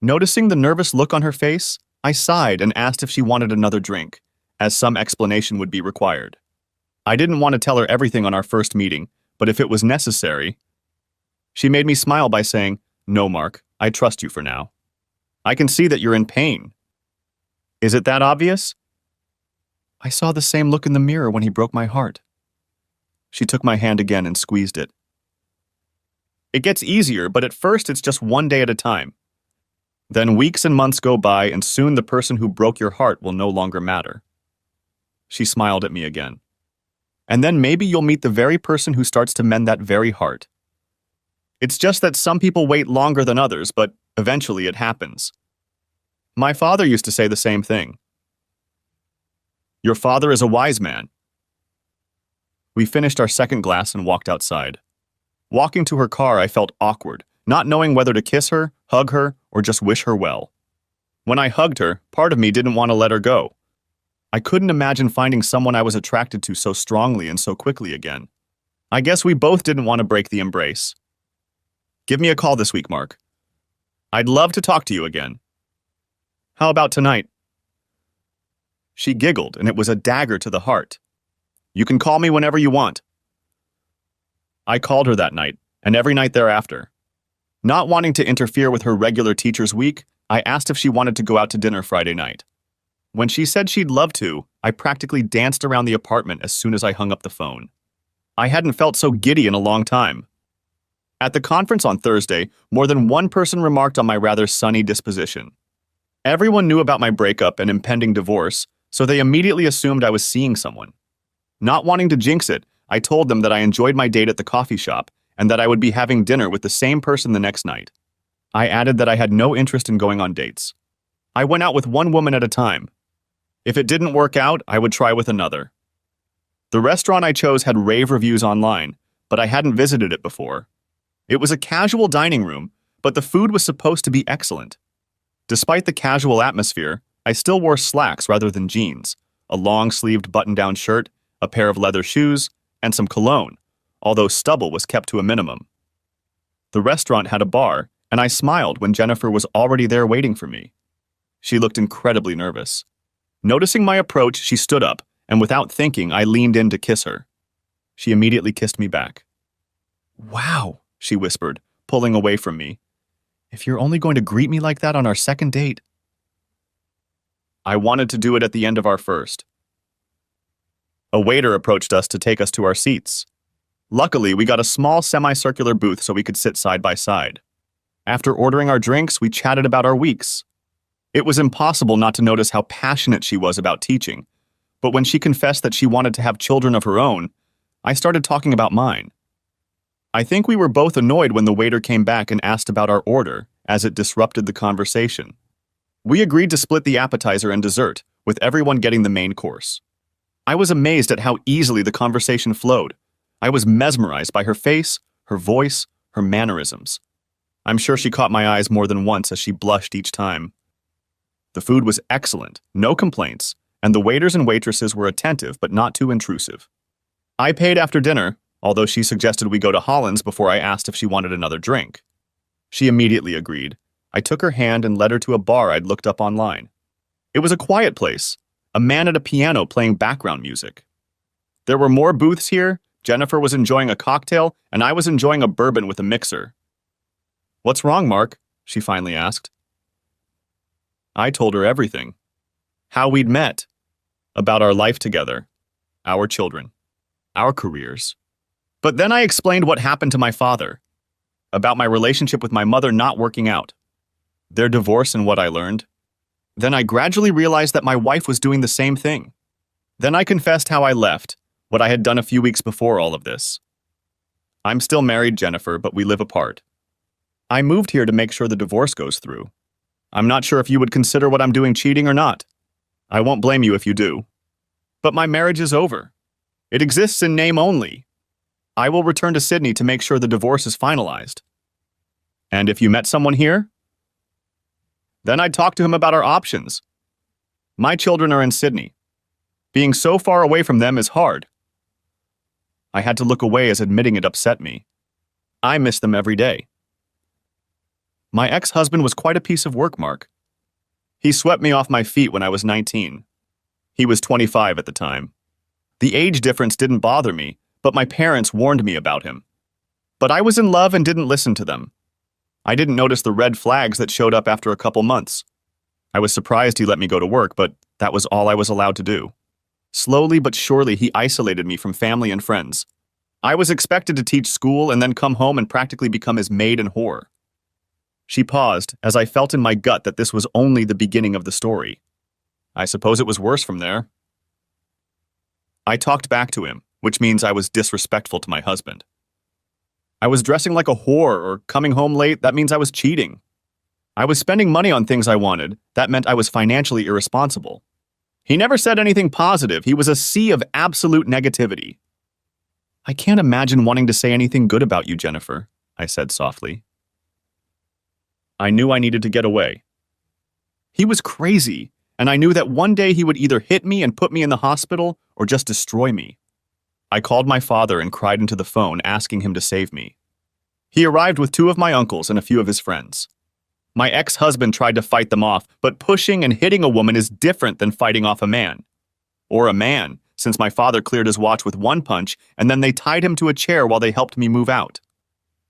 Noticing the nervous look on her face, I sighed and asked if she wanted another drink, as some explanation would be required. I didn't want to tell her everything on our first meeting, but if it was necessary. She made me smile by saying, "No, Mark, I trust you for now. I can see that you're in pain. Is it that obvious?" "I saw the same look in the mirror when he broke my heart." She took my hand again and squeezed it. "It gets easier, but at first it's just one day at a time. Then weeks and months go by, and soon the person who broke your heart will no longer matter." She smiled at me again. "And then maybe you'll meet the very person who starts to mend that very heart. It's just that some people wait longer than others, but eventually it happens. My father used to say the same thing." "Your father is a wise man." We finished our second glass and walked outside. Walking to her car, I felt awkward, not knowing whether to kiss her, hug her, or just wish her well. When I hugged her, part of me didn't want to let her go. I couldn't imagine finding someone I was attracted to so strongly and so quickly again. I guess we both didn't want to break the embrace. "Give me a call this week, Mark. I'd love to talk to you again." "How about tonight?" She giggled, and it was a dagger to the heart. "You can call me whenever you want." I called her that night, and every night thereafter. Not wanting to interfere with her regular teacher's week, I asked if she wanted to go out to dinner Friday night. When she said she'd love to, I practically danced around the apartment as soon as I hung up the phone. I hadn't felt so giddy in a long time. At the conference on Thursday, more than one person remarked on my rather sunny disposition. Everyone knew about my breakup and impending divorce, so they immediately assumed I was seeing someone. Not wanting to jinx it, I told them that I enjoyed my date at the coffee shop and that I would be having dinner with the same person the next night. I added that I had no interest in going on dates. I went out with one woman at a time. If it didn't work out, I would try with another. The restaurant I chose had rave reviews online, but I hadn't visited it before. It was a casual dining room, but the food was supposed to be excellent. Despite the casual atmosphere, I still wore slacks rather than jeans, a long-sleeved button-down shirt, a pair of leather shoes, and some cologne, although stubble was kept to a minimum. The restaurant had a bar, and I smiled when Jennifer was already there waiting for me. She looked incredibly nervous. Noticing my approach, she stood up, and without thinking, I leaned in to kiss her. She immediately kissed me back. "Wow," she whispered, pulling away from me. "If you're only going to greet me like that on our second date." I wanted to do it at the end of our first. A waiter approached us to take us to our seats. Luckily, we got a small semicircular booth so we could sit side by side. After ordering our drinks, we chatted about our weeks. It was impossible not to notice how passionate she was about teaching, but when she confessed that she wanted to have children of her own, I started talking about mine. I think we were both annoyed when the waiter came back and asked about our order, as it disrupted the conversation. We agreed to split the appetizer and dessert, with everyone getting the main course. I was amazed at how easily the conversation flowed. I was mesmerized by her face, her voice, her mannerisms. I'm sure she caught my eyes more than once as she blushed each time. The food was excellent, no complaints, and the waiters and waitresses were attentive but not too intrusive. I paid after dinner, although she suggested we go to Holland's before I asked if she wanted another drink. She immediately agreed. I took her hand and led her to a bar I'd looked up online. It was a quiet place, a man at a piano playing background music. There were more booths here. Jennifer was enjoying a cocktail, and I was enjoying a bourbon with a mixer. "What's wrong, Mark?" she finally asked. I told her everything. How we'd met, about our life together, our children, our careers. But then I explained what happened to my father, about my relationship with my mother not working out, their divorce and what I learned. Then I gradually realized that my wife was doing the same thing. Then I confessed how I left, what I had done a few weeks before all of this. I'm still married, Jennifer, but we live apart. I moved here to make sure the divorce goes through. I'm not sure if you would consider what I'm doing cheating or not. I won't blame you if you do. But my marriage is over. It exists in name only. I will return to Sydney to make sure the divorce is finalized. And if you met someone here? Then I'd talk to him about our options. My children are in Sydney. Being so far away from them is hard. I had to look away as admitting it upset me. I miss them every day. My ex-husband was quite a piece of work, Mark. He swept me off my feet when I was 19. He was 25 at the time. The age difference didn't bother me, but my parents warned me about him. But I was in love and didn't listen to them. I didn't notice the red flags that showed up after a couple months. I was surprised he let me go to work, but that was all I was allowed to do. Slowly but surely, he isolated me from family and friends. I was expected to teach school and then come home and practically become his maid and whore. She paused, as I felt in my gut that this was only the beginning of the story. I suppose it was worse from there. I talked back to him, which means I was disrespectful to my husband. I was dressing like a whore or coming home late, that means I was cheating. I was spending money on things I wanted, that meant I was financially irresponsible. He never said anything positive, he was a sea of absolute negativity. I can't imagine wanting to say anything good about you, Jennifer, I said softly. I knew I needed to get away. He was crazy, and I knew that one day he would either hit me and put me in the hospital or just destroy me. I called my father and cried into the phone, asking him to save me. He arrived with 2 of my uncles and a few of his friends. My ex-husband tried to fight them off, but pushing and hitting a woman is different than fighting off a man. Or a man, since my father cleared his watch with 1 punch, and then they tied him to a chair while they helped me move out.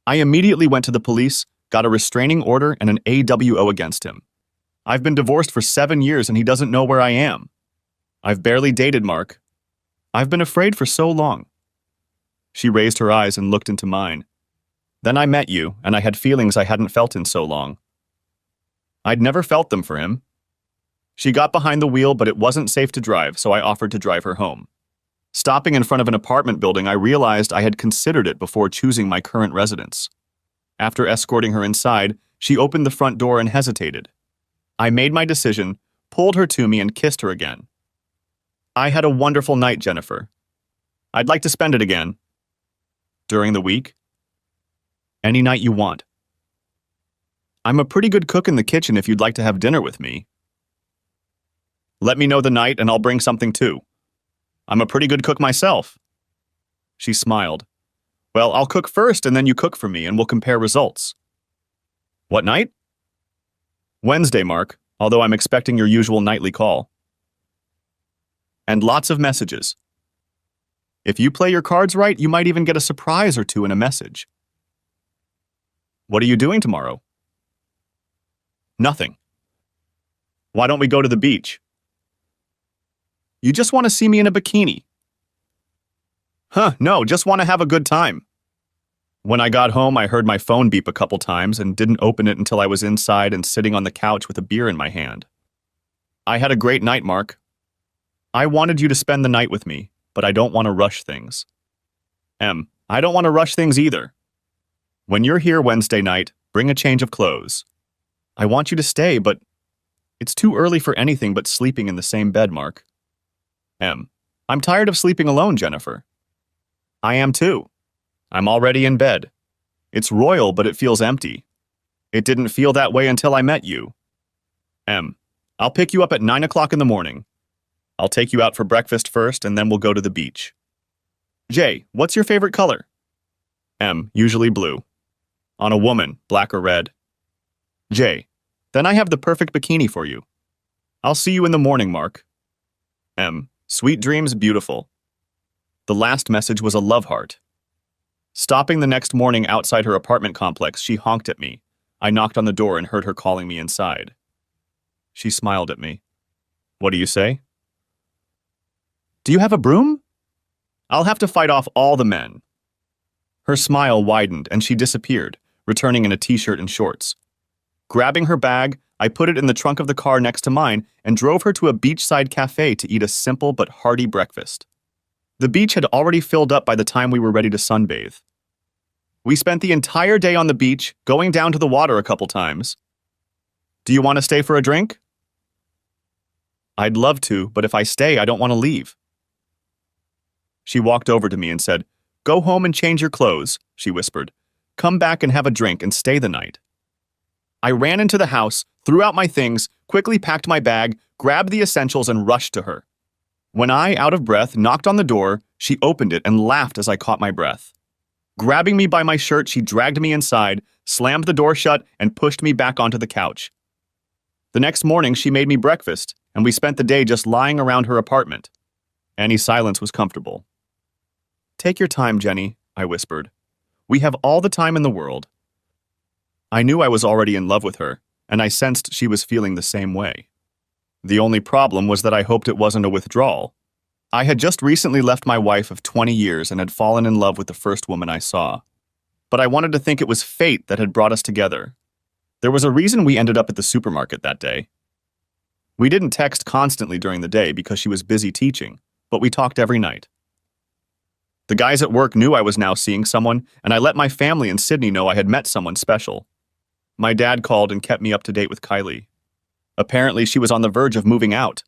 I immediately went to the police, got a restraining order and an AWO against him. I've been divorced for 7 years and he doesn't know where I am. I've barely dated Mark. I've been afraid for so long. She raised her eyes and looked into mine. Then I met you, and I had feelings I hadn't felt in so long. I'd never felt them for him. She got behind the wheel, but it wasn't safe to drive, so I offered to drive her home. Stopping in front of an apartment building, I realized I had considered it before choosing my current residence. After escorting her inside, she opened the front door and hesitated. I made my decision, pulled her to me, and kissed her again. I had a wonderful night, Jennifer. I'd like to spend it again. During the week? Any night you want. I'm a pretty good cook in the kitchen if you'd like to have dinner with me. Let me know the night and I'll bring something too. I'm a pretty good cook myself. She smiled. Well, I'll cook first and then you cook for me and we'll compare results. What night? Wednesday, Mark, although I'm expecting your usual nightly call. And lots of messages. If you play your cards right, you might even get a surprise or 2 in a message. What are you doing tomorrow? Nothing. Why don't we go to the beach? You just want to see me in a bikini. No, just want to have a good time. When I got home, I heard my phone beep a couple times and didn't open it until I was inside and sitting on the couch with a beer in my hand. I had a great night, Mark. I wanted you to spend the night with me, but I don't want to rush things. I don't want to rush things either. When you're here Wednesday night, bring a change of clothes. I want you to stay, but it's too early for anything but sleeping in the same bed, Mark. I'm tired of sleeping alone, Jennifer. I am too. I'm already in bed. It's royal, but it feels empty. It didn't feel that way until I met you. M. I'll pick you up at 9 o'clock in the morning. I'll take you out for breakfast first, and then we'll go to the beach. J. What's your favorite color? M. Usually blue. On a woman, black or red. J. Then I have the perfect bikini for you. I'll see you in the morning, Mark. M. Sweet dreams, beautiful. The last message was a love heart. Stopping the next morning outside her apartment complex, she honked at me. I knocked on the door and heard her calling me inside. She smiled at me. What do you say? Do you have a broom? I'll have to fight off all the men. Her smile widened and she disappeared, returning in a t-shirt and shorts. Grabbing her bag, I put it in the trunk of the car next to mine and drove her to a beachside cafe to eat a simple but hearty breakfast. The beach had already filled up by the time we were ready to sunbathe. We spent the entire day on the beach, going down to the water a couple times. Do you want to stay for a drink? I'd love to, but if I stay, I don't want to leave. She walked over to me and said, Go home and change your clothes, she whispered. Come back and have a drink and stay the night. I ran into the house, threw out my things, quickly packed my bag, grabbed the essentials, and rushed to her. When I, out of breath, knocked on the door, she opened it and laughed as I caught my breath. Grabbing me by my shirt, she dragged me inside, slammed the door shut, and pushed me back onto the couch. The next morning, she made me breakfast, and we spent the day just lying around her apartment. Annie's silence was comfortable. Take your time, Jenny, I whispered. We have all the time in the world. I knew I was already in love with her, and I sensed she was feeling the same way. The only problem was that I hoped it wasn't a withdrawal. I had just recently left my wife of 20 years and had fallen in love with the first woman I saw. But I wanted to think it was fate that had brought us together. There was a reason we ended up at the supermarket that day. We didn't text constantly during the day because she was busy teaching, but we talked every night. The guys at work knew I was now seeing someone, and I let my family in Sydney know I had met someone special. My dad called and kept me up to date with Kylie. Apparently, she was on the verge of moving out.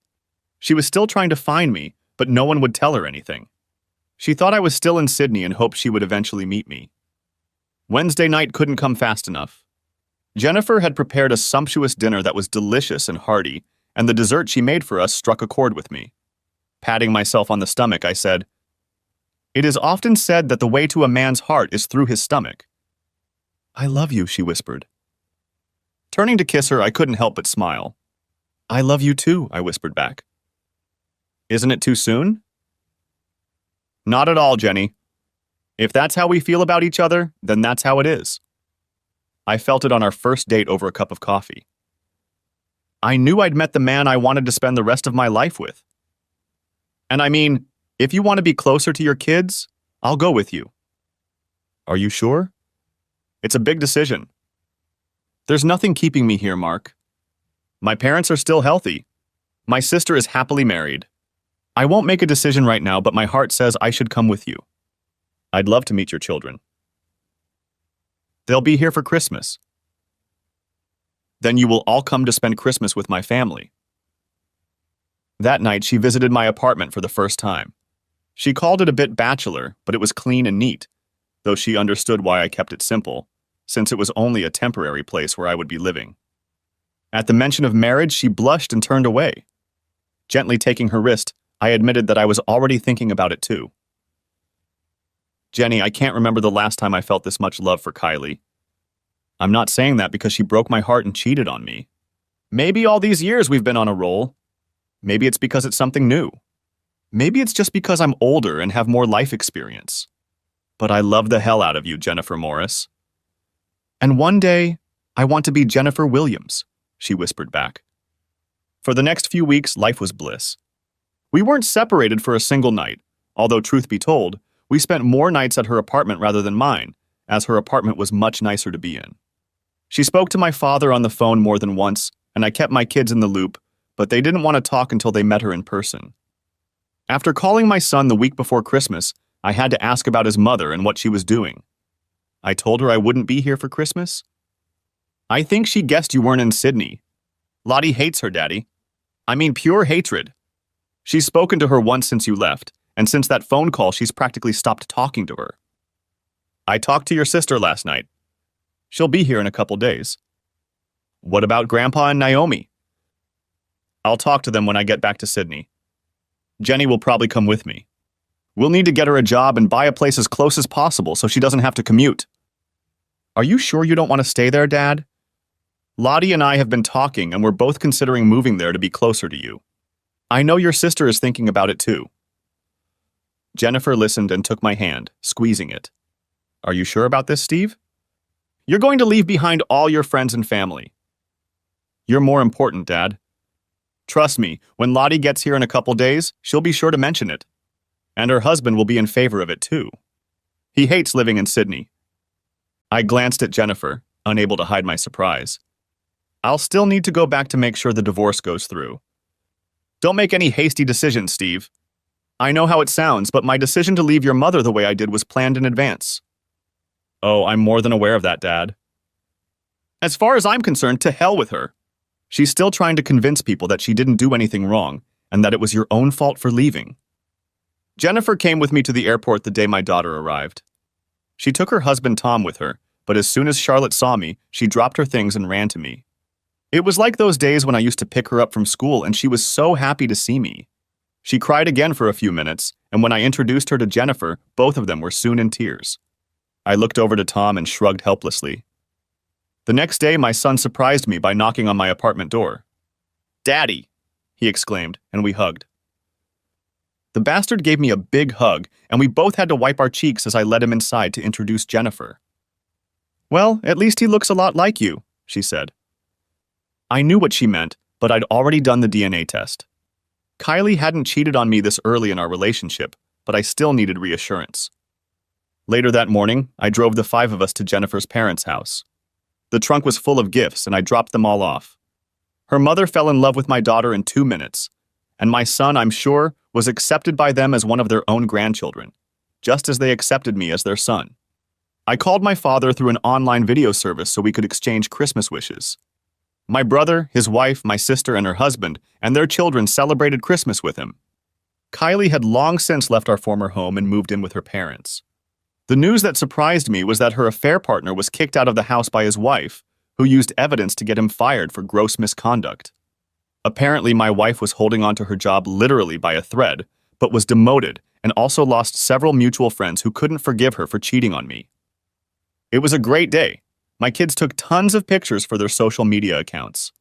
She was still trying to find me, but no one would tell her anything. She thought I was still in Sydney and hoped she would eventually meet me. Wednesday night couldn't come fast enough. Jennifer had prepared a sumptuous dinner that was delicious and hearty, and the dessert she made for us struck a chord with me. Patting myself on the stomach, I said, It is often said that the way to a man's heart is through his stomach. I love you, she whispered. Turning to kiss her, I couldn't help but smile. I love you too, I whispered back. Isn't it too soon? Not at all, Jenny. If that's how we feel about each other, then that's how it is. I felt it on our first date over a cup of coffee. I knew I'd met the man I wanted to spend the rest of my life with. And I mean, if you want to be closer to your kids, I'll go with you. Are you sure? It's a big decision. There's nothing keeping me here, Mark. My parents are still healthy. My sister is happily married. I won't make a decision right now, but my heart says I should come with you. I'd love to meet your children. They'll be here for Christmas. Then you will all come to spend Christmas with my family. That night, she visited my apartment for the first time. She called it a bit bachelor, but it was clean and neat, though she understood why I kept it simple, since it was only a temporary place where I would be living. At the mention of marriage, she blushed and turned away. Gently taking her wrist, I admitted that I was already thinking about it too. Jenny, I can't remember the last time I felt this much love for Kylie. I'm not saying that because she broke my heart and cheated on me. Maybe all these years we've been on a roll. Maybe it's because it's something new. Maybe it's just because I'm older and have more life experience. But I love the hell out of you, Jennifer Morris. And one day, I want to be Jennifer Williams, she whispered back. For the next few weeks, life was bliss. We weren't separated for a single night, although truth be told, we spent more nights at her apartment rather than mine, as her apartment was much nicer to be in. She spoke to my father on the phone more than once, and I kept my kids in the loop, but they didn't want to talk until they met her in person. After calling my son the week before Christmas, I had to ask about his mother and what she was doing. I told her I wouldn't be here for Christmas. I think she guessed you weren't in Sydney. Lottie hates her daddy. I mean pure hatred. She's spoken to her once since you left, and since that phone call, she's practically stopped talking to her. I talked to your sister last night. She'll be here in a couple days. What about Grandpa and Naomi? I'll talk to them when I get back to Sydney. Jenny will probably come with me. We'll need to get her a job and buy a place as close as possible so she doesn't have to commute. Are you sure you don't want to stay there, Dad? Lottie and I have been talking and we're both considering moving there to be closer to you. I know your sister is thinking about it too. Jennifer listened and took my hand, squeezing it. Are you sure about this, Steve? You're going to leave behind all your friends and family. You're more important, Dad. Trust me, when Lottie gets here in a couple days, she'll be sure to mention it. And her husband will be in favor of it too. He hates living in Sydney. I glanced at Jennifer, unable to hide my surprise. I'll still need to go back to make sure the divorce goes through. Don't make any hasty decisions, Steve. I know how it sounds, but my decision to leave your mother the way I did was planned in advance. Oh, I'm more than aware of that, Dad. As far as I'm concerned, to hell with her. She's still trying to convince people that she didn't do anything wrong and that it was your own fault for leaving. Jennifer came with me to the airport the day my daughter arrived. She took her husband Tom with her, but as soon as Charlotte saw me, she dropped her things and ran to me. It was like those days when I used to pick her up from school and she was so happy to see me. She cried again for a few minutes, and when I introduced her to Jennifer, both of them were soon in tears. I looked over to Tom and shrugged helplessly. The next day, my son surprised me by knocking on my apartment door. "Daddy!" he exclaimed, and we hugged. The bastard gave me a big hug, and we both had to wipe our cheeks as I led him inside to introduce Jennifer. "Well, at least he looks a lot like you," she said. I knew what she meant, but I'd already done the DNA test. Kylie hadn't cheated on me this early in our relationship, but I still needed reassurance. Later that morning, I drove the 5 of us to Jennifer's parents' house. The trunk was full of gifts, and I dropped them all off. Her mother fell in love with my daughter in 2 minutes, and my son, I'm sure, was accepted by them as one of their own grandchildren, just as they accepted me as their son. I called my father through an online video service so we could exchange Christmas wishes. My brother, his wife, my sister, and her husband, and their children celebrated Christmas with him. Kylie had long since left our former home and moved in with her parents. The news that surprised me was that her affair partner was kicked out of the house by his wife, who used evidence to get him fired for gross misconduct. Apparently, my wife was holding on to her job literally by a thread, but was demoted and also lost several mutual friends who couldn't forgive her for cheating on me. It was a great day. My kids took tons of pictures for their social media accounts.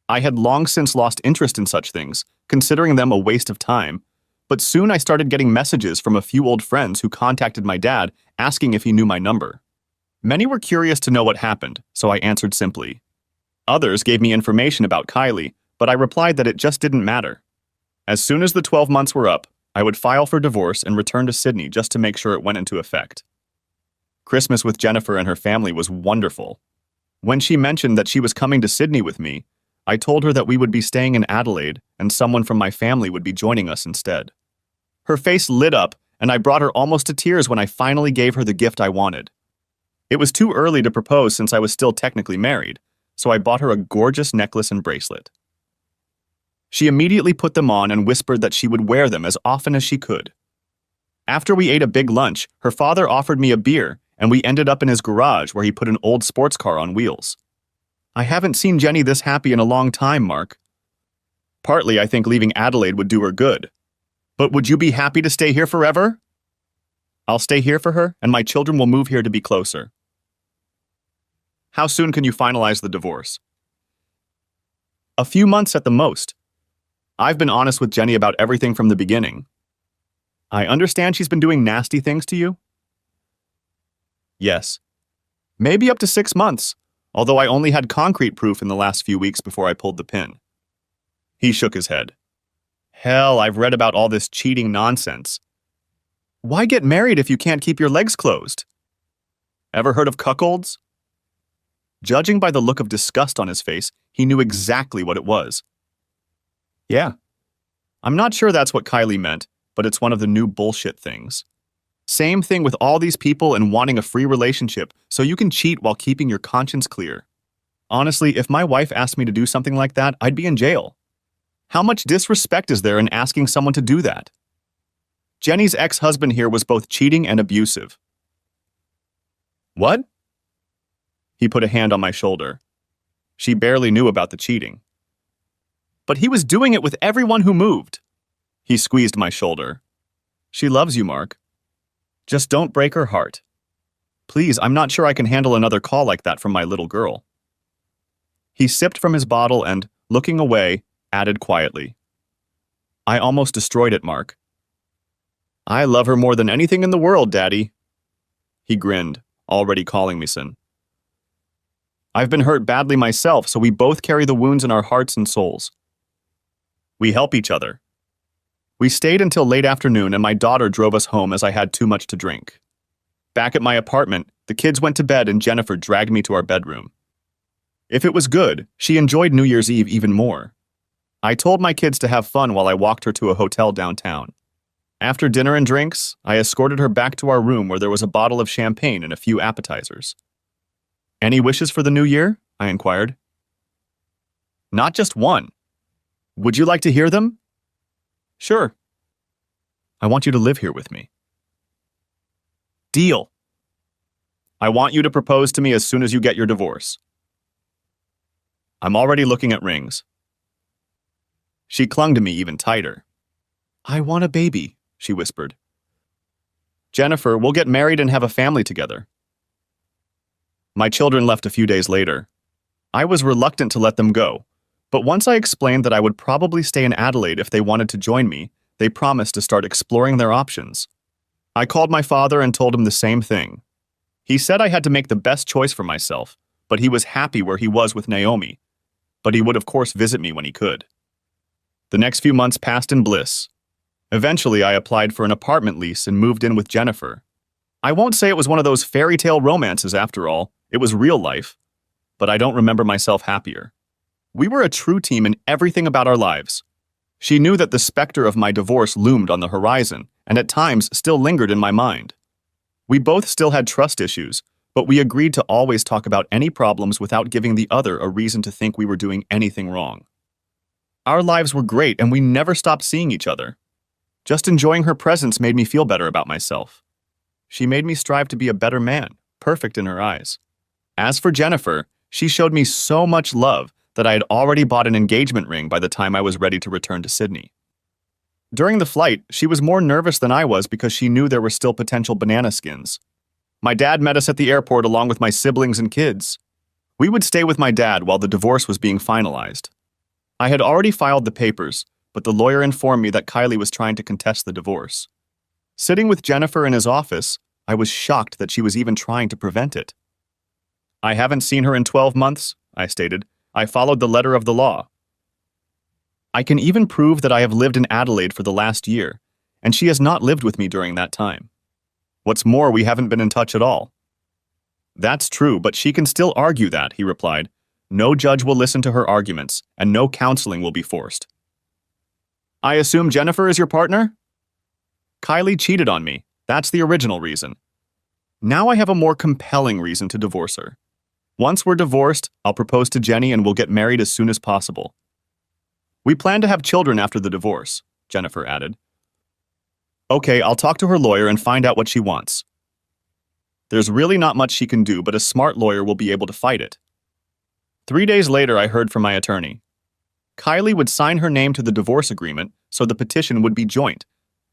I had long since lost interest in such things, considering them a waste of time, but soon I started getting messages from a few old friends who contacted my dad asking if he knew my number. Many were curious to know what happened, so I answered simply. Others gave me information about Kylie, but I replied that it just didn't matter. As soon as the 12 months were up, I would file for divorce and return to Sydney just to make sure it went into effect. Christmas with Jennifer and her family was wonderful. When she mentioned that she was coming to Sydney with me, I told her that we would be staying in Adelaide and someone from my family would be joining us instead. Her face lit up, and I brought her almost to tears when I finally gave her the gift I wanted. It was too early to propose since I was still technically married, so I bought her a gorgeous necklace and bracelet. She immediately put them on and whispered that she would wear them as often as she could. After we ate a big lunch, her father offered me a beer, and we ended up in his garage where he put an old sports car on wheels. I haven't seen Jenny this happy in a long time, Mark. Partly, I think leaving Adelaide would do her good. But would you be happy to stay here forever? I'll stay here for her, and my children will move here to be closer. How soon can you finalize the divorce? A few months at the most. I've been honest with Jenny about everything from the beginning. I understand she's been doing nasty things to you? Yes. Maybe up to 6 months, although I only had concrete proof in the last few weeks before I pulled the pin. He shook his head. Hell, I've read about all this cheating nonsense. Why get married if you can't keep your legs closed? Ever heard of cuckolds? Judging by the look of disgust on his face, he knew exactly what it was. Yeah. I'm not sure that's what Kylie meant, but it's one of the new bullshit things. Same thing with all these people and wanting a free relationship so you can cheat while keeping your conscience clear. Honestly, if my wife asked me to do something like that, I'd be in jail. How much disrespect is there in asking someone to do that? Jenny's ex-husband here was both cheating and abusive. What? He put a hand on my shoulder. She barely knew about the cheating. But he was doing it with everyone who moved. He squeezed my shoulder. She loves you, Mark. Just don't break her heart. Please, I'm not sure I can handle another call like that from my little girl. He sipped from his bottle and, looking away, added quietly, I almost destroyed it, Mark. I love her more than anything in the world, Daddy. He grinned, already calling me son. I've been hurt badly myself, so we both carry the wounds in our hearts and souls. We help each other. We stayed until late afternoon and my daughter drove us home as I had too much to drink. Back at my apartment, the kids went to bed and Jennifer dragged me to our bedroom. If it was good, she enjoyed New Year's Eve even more. I told my kids to have fun while I walked her to a hotel downtown. After dinner and drinks, I escorted her back to our room where there was a bottle of champagne and a few appetizers. Any wishes for the new year? I inquired. Not just one. Would you like to hear them? Sure. I want you to live here with me. Deal. I want you to propose to me as soon as you get your divorce. I'm already looking at rings. She clung to me even tighter. I want a baby, she whispered. Jennifer, we'll get married and have a family together. My children left a few days later. I was reluctant to let them go, but once I explained that I would probably stay in Adelaide if they wanted to join me, they promised to start exploring their options. I called my father and told him the same thing. He said I had to make the best choice for myself, but he was happy where he was with Naomi. But he would of course visit me when he could. The next few months passed in bliss. Eventually, I applied for an apartment lease and moved in with Jennifer. I won't say it was one of those fairy tale romances after all, it was real life, but I don't remember myself happier. We were a true team in everything about our lives. She knew that the specter of my divorce loomed on the horizon and at times still lingered in my mind. We both still had trust issues, but we agreed to always talk about any problems without giving the other a reason to think we were doing anything wrong. Our lives were great and we never stopped seeing each other. Just enjoying her presence made me feel better about myself. She made me strive to be a better man, perfect in her eyes. As for Jennifer, she showed me so much love that I had already bought an engagement ring by the time I was ready to return to Sydney. During the flight, she was more nervous than I was because she knew there were still potential banana skins. My dad met us at the airport along with my siblings and kids. We would stay with my dad while the divorce was being finalized. I had already filed the papers, but the lawyer informed me that Kylie was trying to contest the divorce. Sitting with Jennifer in his office, I was shocked that she was even trying to prevent it. I haven't seen her in 12 months, I stated. I followed the letter of the law. I can even prove that I have lived in Adelaide for the last year, and she has not lived with me during that time. What's more, we haven't been in touch at all. That's true, but she can still argue that, he replied. No judge will listen to her arguments, and no counseling will be forced. I assume Jennifer is your partner? Kylie cheated on me. That's the original reason. Now I have a more compelling reason to divorce her. Once we're divorced, I'll propose to Jenny and we'll get married as soon as possible. We plan to have children after the divorce, Jennifer added. Okay, I'll talk to her lawyer and find out what she wants. There's really not much she can do, but a smart lawyer will be able to fight it. 3 days later, I heard from my attorney. Kylie would sign her name to the divorce agreement, so the petition would be joint,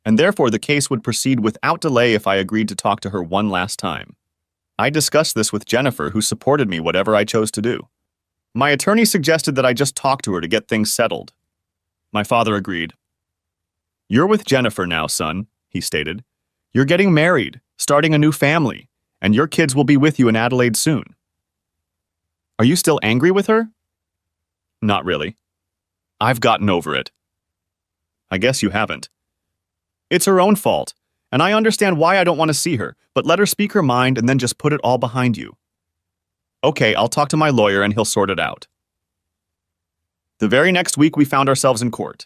and therefore the case would proceed without delay if I agreed to talk to her one last time. I discussed this with Jennifer, who supported me whatever I chose to do. My attorney suggested that I just talk to her to get things settled. My father agreed. You're with Jennifer now, son, he stated. You're getting married, starting a new family, and your kids will be with you in Adelaide soon. Are you still angry with her? Not really. I've gotten over it. I guess you haven't. It's her own fault, and I understand why I don't want to see her, but let her speak her mind and then just put it all behind you. Okay, I'll talk to my lawyer and he'll sort it out. The very next week we found ourselves in court.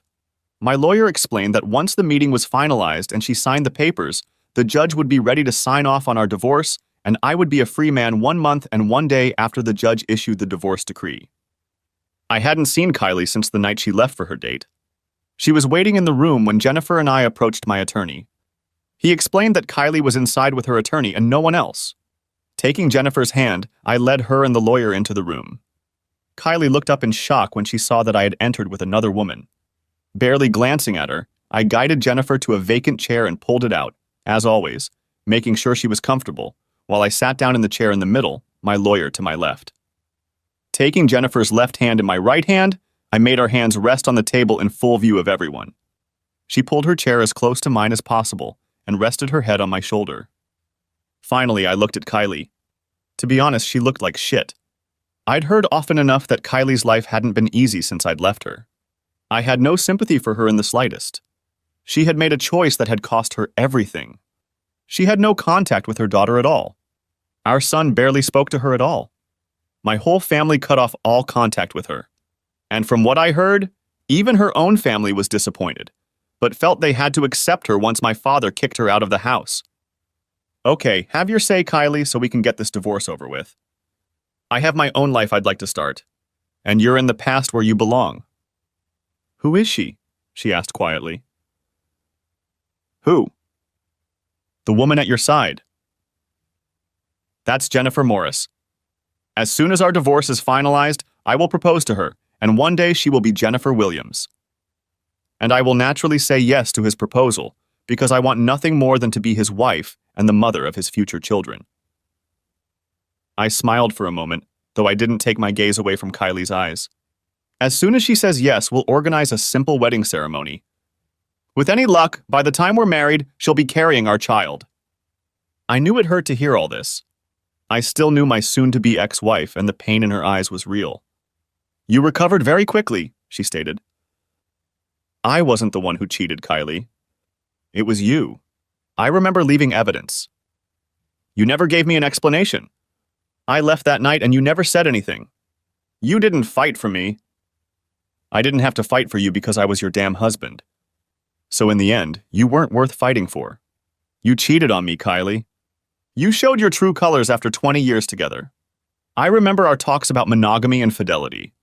My lawyer explained that once the meeting was finalized and she signed the papers, the judge would be ready to sign off on our divorce, and I would be a free man 1 month and 1 day after the judge issued the divorce decree. I hadn't seen Kylie since the night she left for her date. She was waiting in the room when Jennifer and I approached my attorney. He explained that Kylie was inside with her attorney and no one else. Taking Jennifer's hand, I led her and the lawyer into the room. Kylie looked up in shock when she saw that I had entered with another woman. Barely glancing at her, I guided Jennifer to a vacant chair and pulled it out, as always, making sure she was comfortable, while I sat down in the chair in the middle, my lawyer to my left. Taking Jennifer's left hand in my right hand, I made our hands rest on the table in full view of everyone. She pulled her chair as close to mine as possible and rested her head on my shoulder. Finally, I looked at Kylie. To be honest, she looked like shit. I'd heard often enough that Kylie's life hadn't been easy since I'd left her. I had no sympathy for her in the slightest. She had made a choice that had cost her everything. She had no contact with her daughter at all. Our son barely spoke to her at all. My whole family cut off all contact with her. And from what I heard, even her own family was disappointed, but felt they had to accept her once my father kicked her out of the house. Okay, have your say, Kylie, so we can get this divorce over with. I have my own life I'd like to start, and you're in the past where you belong. Who is she? She asked quietly. Who? The woman at your side. That's Jennifer Morris. As soon as our divorce is finalized, I will propose to her, and one day she will be Jennifer Williams. And I will naturally say yes to his proposal, because I want nothing more than to be his wife and the mother of his future children. I smiled for a moment, though I didn't take my gaze away from Kylie's eyes. As soon as she says yes, we'll organize a simple wedding ceremony. With any luck, by the time we're married, she'll be carrying our child. I knew it hurt to hear all this. I still knew my soon-to-be ex-wife, and the pain in her eyes was real. You recovered very quickly, she stated. I wasn't the one who cheated, Kylie. It was you. I remember leaving evidence. You never gave me an explanation. I left that night and you never said anything. You didn't fight for me. I didn't have to fight for you because I was your damn husband. So in the end, you weren't worth fighting for. You cheated on me, Kylie. You showed your true colors after 20 years together. I remember our talks about monogamy and fidelity.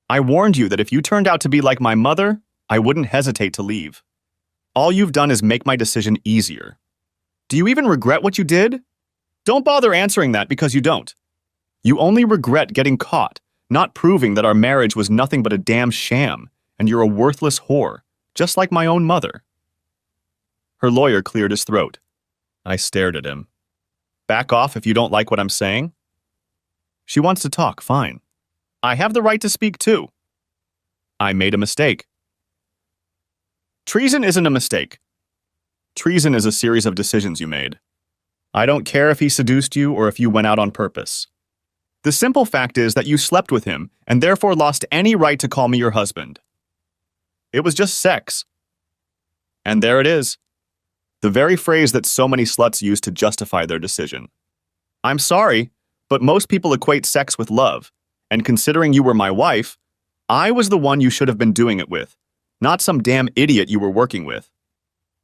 I warned you that if you turned out to be like my mother, I wouldn't hesitate to leave. All you've done is make my decision easier. Do you even regret what you did? Don't bother answering that because you don't. You only regret getting caught, not proving that our marriage was nothing but a damn sham, and you're a worthless whore, just like my own mother. Her lawyer cleared his throat. I stared at him. Back off if you don't like what I'm saying. She wants to talk, fine. I have the right to speak too. I made a mistake. Treason isn't a mistake. Treason is a series of decisions you made. I don't care if he seduced you or if you went out on purpose. The simple fact is that you slept with him and therefore lost any right to call me your husband. It was just sex. And there it is. The very phrase that so many sluts use to justify their decision. I'm sorry, but most people equate sex with love, and considering you were my wife, I was the one you should have been doing it with, not some damn idiot you were working with.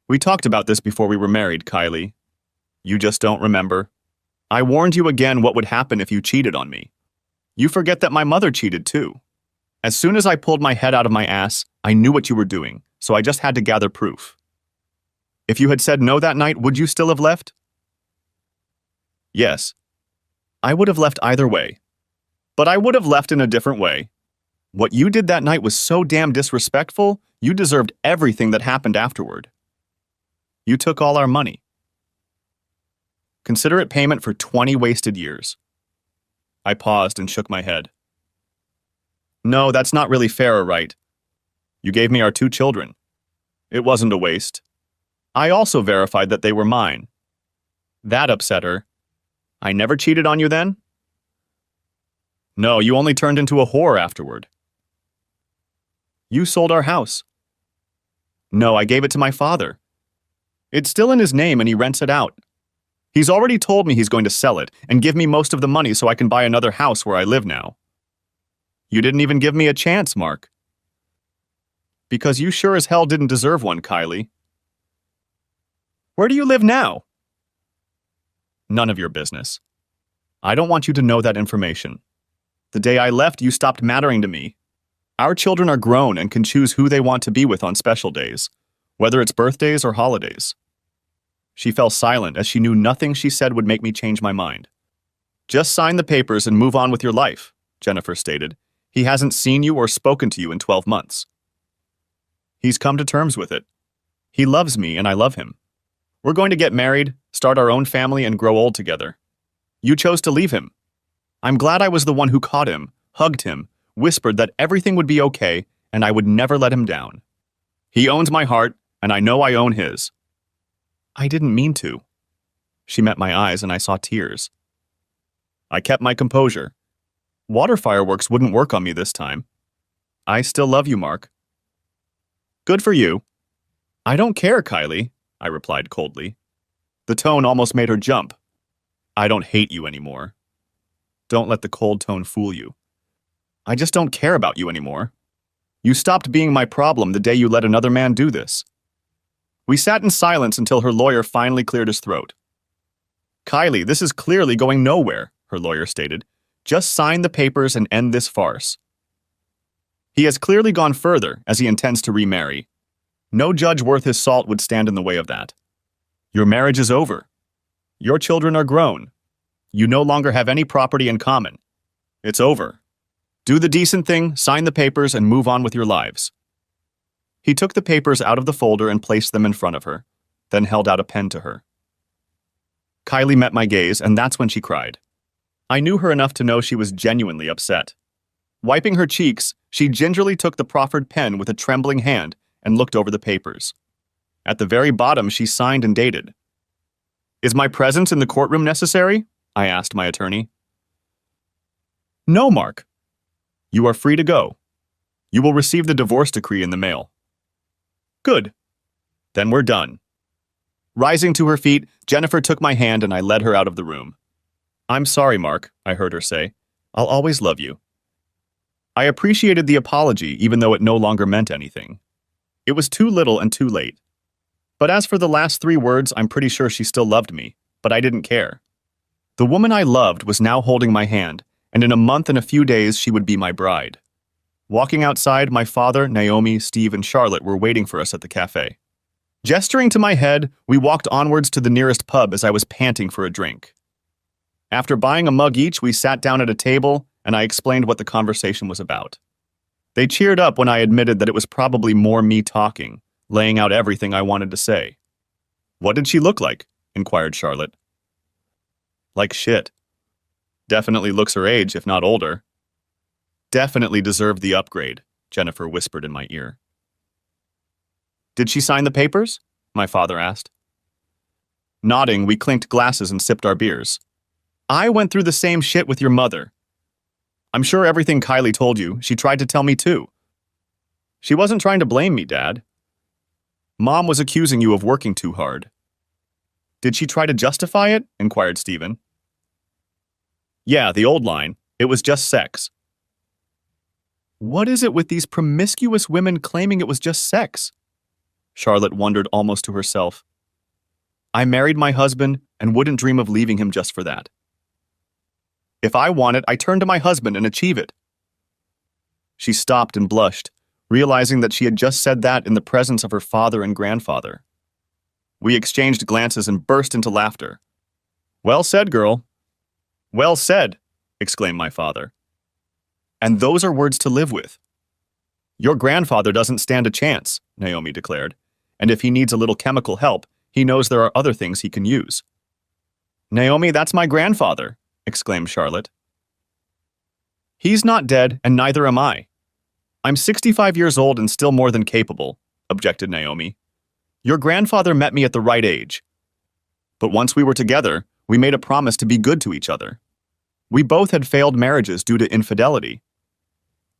We talked about this before we were married, Kylie. You just don't remember. I warned you again what would happen if you cheated on me. You forget that my mother cheated too. As soon as I pulled my head out of my ass, I knew what you were doing, so I just had to gather proof. If you had said no that night, would you still have left? Yes. I would have left either way. But I would have left in a different way. What you did that night was so damn disrespectful, you deserved everything that happened afterward. You took all our money. Consider it payment for 20 wasted years. I paused and shook my head. No, that's not really fair or right. You gave me our 2 children. It wasn't a waste. I also verified that they were mine. That upset her. I never cheated on you then? No, you only turned into a whore afterward. You sold our house. No, I gave it to my father. It's still in his name and he rents it out. He's already told me he's going to sell it and give me most of the money so I can buy another house where I live now. You didn't even give me a chance, Mark. Because you sure as hell didn't deserve one, Kylie. Where do you live now? None of your business. I don't want you to know that information. The day I left, you stopped mattering to me. Our children are grown and can choose who they want to be with on special days, whether it's birthdays or holidays. She fell silent as she knew nothing she said would make me change my mind. Just sign the papers and move on with your life, Jennifer stated, He hasn't seen you or spoken to you in 12 months. He's come to terms with it. He loves me and I love him. We're going to get married, start our own family, and grow old together. You chose to leave him. I'm glad I was the one who caught him, hugged him, whispered that everything would be okay, and I would never let him down. He owns my heart, and I know I own his. I didn't mean to. She met my eyes, and I saw tears. I kept my composure. Water fireworks wouldn't work on me this time. I still love you, Mark. Good for you. I don't care, Kylie, I replied coldly. The tone almost made her jump. I don't hate you anymore. Don't let the cold tone fool you. I just don't care about you anymore. You stopped being my problem the day you let another man do this. We sat in silence until her lawyer finally cleared his throat. Kylie, this is clearly going nowhere, her lawyer stated. Just sign the papers and end this farce. He has clearly gone further, as he intends to remarry. No judge worth his salt would stand in the way of that. Your marriage is over. Your children are grown. You no longer have any property in common. It's over. Do the decent thing, sign the papers, and move on with your lives. He took the papers out of the folder and placed them in front of her, then held out a pen to her. Kylie met my gaze, and that's when she cried. I knew her enough to know she was genuinely upset. Wiping her cheeks, she gingerly took the proffered pen with a trembling hand and looked over the papers. At the very bottom, she signed and dated. Is my presence in the courtroom necessary? I asked my attorney. No, Mark. You are free to go. You will receive the divorce decree in the mail. Good. Then we're done. Rising to her feet, Jennifer took my hand and I led her out of the room. I'm sorry, Mark, I heard her say. I'll always love you. I appreciated the apology, even though it no longer meant anything. It was too little and too late. But as for the last 3 words, I'm pretty sure she still loved me, but I didn't care. The woman I loved was now holding my hand, and in a month and a few days she would be my bride. Walking outside, my father, Naomi, Steve, and Charlotte were waiting for us at the cafe. Gesturing to my head, we walked onwards to the nearest pub as I was panting for a drink. After buying a mug each, we sat down at a table, and I explained what the conversation was about. They cheered up when I admitted that it was probably more me talking, laying out everything I wanted to say. What did she look like? Inquired Charlotte. Like shit. Definitely looks her age, if not older. Definitely deserved the upgrade, Jennifer whispered in my ear. Did she sign the papers? My father asked. Nodding, we clinked glasses and sipped our beers. I went through the same shit with your mother. I'm sure everything Kylie told you, she tried to tell me too. She wasn't trying to blame me, Dad. Mom was accusing you of working too hard. Did she try to justify it? Inquired Stephen. Yeah, the old line. It was just sex. What is it with these promiscuous women claiming it was just sex? Charlotte wondered almost to herself. I married my husband and wouldn't dream of leaving him just for that. If I want it, I turn to my husband and achieve it. She stopped and blushed, realizing that she had just said that in the presence of her father and grandfather. We exchanged glances and burst into laughter. Well said, girl. Well said, exclaimed my father. And those are words to live with. Your grandfather doesn't stand a chance, Naomi declared, and if he needs a little chemical help, he knows there are other things he can use. Naomi, that's my grandfather, exclaimed Charlotte. He's not dead, and neither am I. I'm 65 years old and still more than capable, objected Naomi. Your grandfather met me at the right age. But once we were together, we made a promise to be good to each other. We both had failed marriages due to infidelity.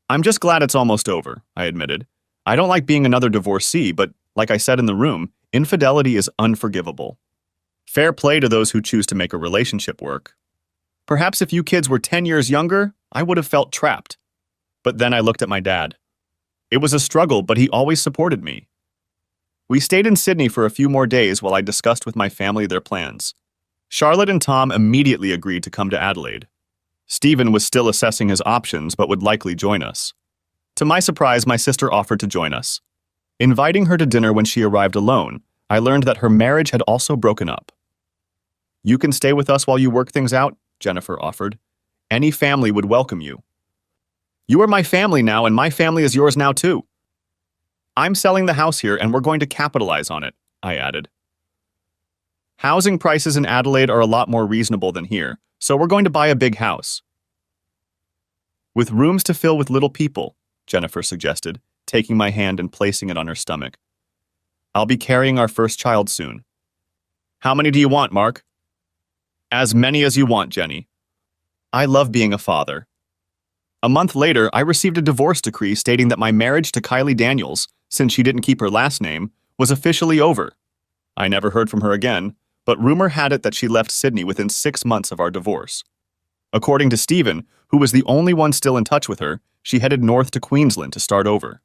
I'm just glad it's almost over, I admitted. I don't like being another divorcee, but like I said in the room, infidelity is unforgivable. Fair play to those who choose to make a relationship work. Perhaps if you kids were 10 years younger, I would have felt trapped. But then I looked at my dad. It was a struggle, but he always supported me. We stayed in Sydney for a few more days while I discussed with my family their plans. Charlotte and Tom immediately agreed to come to Adelaide. Stephen was still assessing his options but would likely join us. To my surprise, my sister offered to join us. Inviting her to dinner when she arrived alone, I learned that her marriage had also broken up. You can stay with us while you work things out, Jennifer offered. Any family would welcome you. You are my family now, and my family is yours now too. I'm selling the house here, and we're going to capitalize on it, I added. Housing prices in Adelaide are a lot more reasonable than here, so we're going to buy a big house. With rooms to fill with little people, Jennifer suggested, taking my hand and placing it on her stomach. I'll be carrying our first child soon. How many do you want, Mark? As many as you want, Jenny. I love being a father. A month later, I received a divorce decree stating that my marriage to Kylie Daniels, since she didn't keep her last name, was officially over. I never heard from her again, but rumor had it that she left Sydney within 6 months of our divorce. According to Stephen, who was the only one still in touch with her, she headed north to Queensland to start over.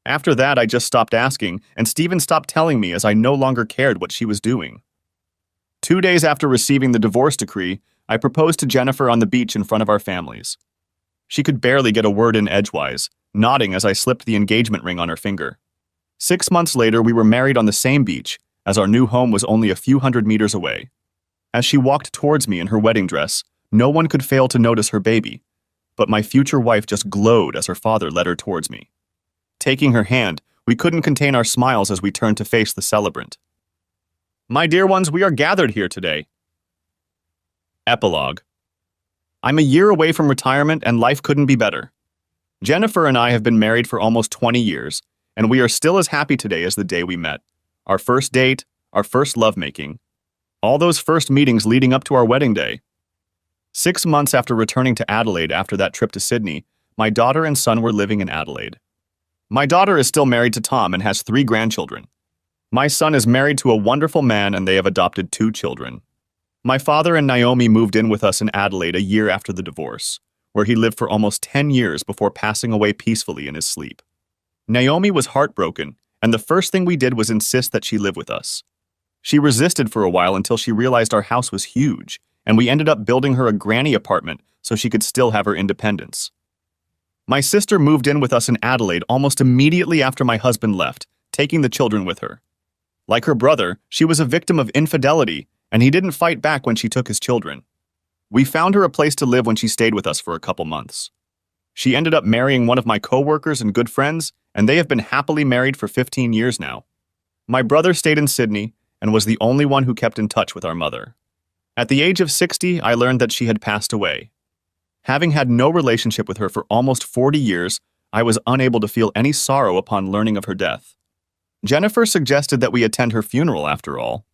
After that, I just stopped asking, and Stephen stopped telling me as I no longer cared what she was doing. 2 days after receiving the divorce decree, I proposed to Jennifer on the beach in front of our families. She could barely get a word in edgewise, nodding as I slipped the engagement ring on her finger. 6 months later, we were married on the same beach, as our new home was only a few hundred meters away. As she walked towards me in her wedding dress, no one could fail to notice her baby, but my future wife just glowed as her father led her towards me. Taking her hand, we couldn't contain our smiles as we turned to face the celebrant. My dear ones, we are gathered here today. Epilogue. I'm a year away from retirement and life couldn't be better. Jennifer and I have been married for almost 20 years, and we are still as happy today as the day we met. Our first date, our first lovemaking, all those first meetings leading up to our wedding day. 6 months after returning to Adelaide after that trip to Sydney, my daughter and son were living in Adelaide. My daughter is still married to Tom and has 3 grandchildren. My son is married to a wonderful man and they have adopted 2 children. My father and Naomi moved in with us in Adelaide a year after the divorce, where he lived for almost 10 years before passing away peacefully in his sleep. Naomi was heartbroken, and the first thing we did was insist that she live with us. She resisted for a while until she realized our house was huge, and we ended up building her a granny apartment so she could still have her independence. My sister moved in with us in Adelaide almost immediately after my husband left, taking the children with her. Like her brother, she was a victim of infidelity, and he didn't fight back when she took his children. We found her a place to live when she stayed with us for a couple months. She ended up marrying one of my coworkers and good friends, and they have been happily married for 15 years now. My brother stayed in Sydney and was the only one who kept in touch with our mother. At the age of 60, I learned that she had passed away. Having had no relationship with her for almost 40 years, I was unable to feel any sorrow upon learning of her death. Jennifer suggested that we attend her funeral after all.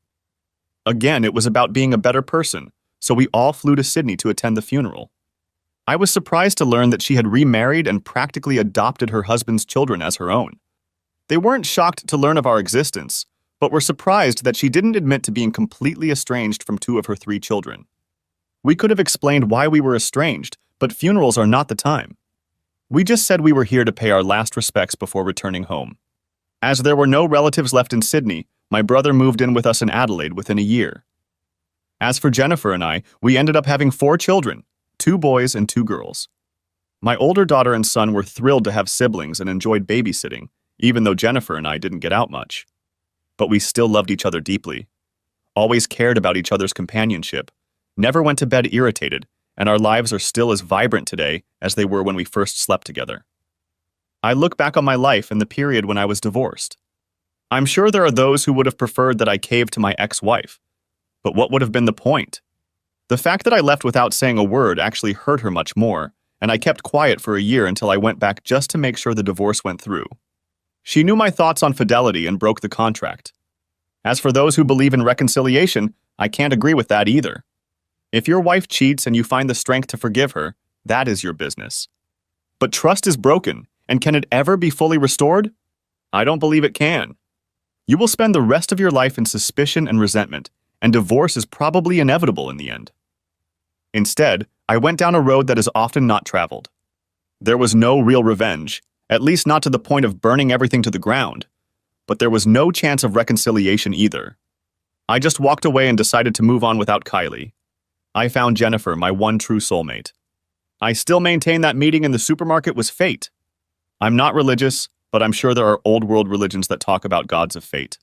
Again, it was about being a better person, so we all flew to Sydney to attend the funeral. I was surprised to learn that she had remarried and practically adopted her husband's children as her own. They weren't shocked to learn of our existence, but were surprised that she didn't admit to being completely estranged from 2 of her 3 children. We could have explained why we were estranged, but funerals are not the time. We just said we were here to pay our last respects before returning home. As there were no relatives left in Sydney, my brother moved in with us in Adelaide within a year. As for Jennifer and I, we ended up having 4 children, 2 boys and 2 girls. My older daughter and son were thrilled to have siblings and enjoyed babysitting, even though Jennifer and I didn't get out much. But we still loved each other deeply, always cared about each other's companionship, never went to bed irritated, and our lives are still as vibrant today as they were when we first slept together. I look back on my life in the period when I was divorced. I'm sure there are those who would have preferred that I cave to my ex-wife, but what would have been the point? The fact that I left without saying a word actually hurt her much more, and I kept quiet for a year until I went back just to make sure the divorce went through. She knew my thoughts on fidelity and broke the contract. As for those who believe in reconciliation, I can't agree with that either. If your wife cheats and you find the strength to forgive her, that is your business. But trust is broken, and can it ever be fully restored? I don't believe it can. You will spend the rest of your life in suspicion and resentment, and divorce is probably inevitable in the end. Instead, I went down a road that is often not traveled. There was no real revenge, at least not to the point of burning everything to the ground, but there was no chance of reconciliation either. I just walked away and decided to move on without Kylie. I found Jennifer, my one true soulmate. I still maintain that meeting in the supermarket was fate. I'm not religious, but I'm sure there are old world religions that talk about gods of fate.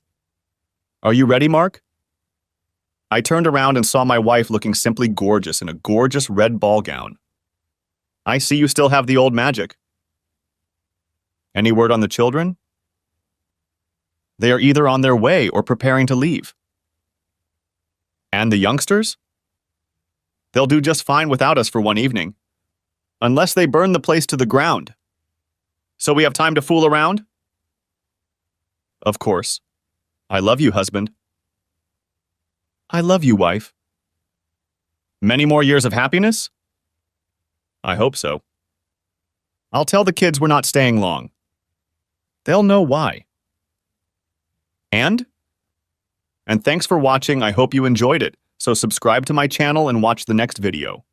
Are you ready, Mark? I turned around and saw my wife looking simply gorgeous in a gorgeous red ball gown. I see you still have the old magic. Any word on the children? They are either on their way or preparing to leave. And the youngsters? They'll do just fine without us for one evening. Unless they burn the place to the ground. So we have time to fool around? Of course. I love you, husband. I love you, wife. Many more years of happiness? I hope so. I'll tell the kids we're not staying long. They'll know why. And thanks for watching. I hope you enjoyed it. So subscribe to my channel and watch the next video.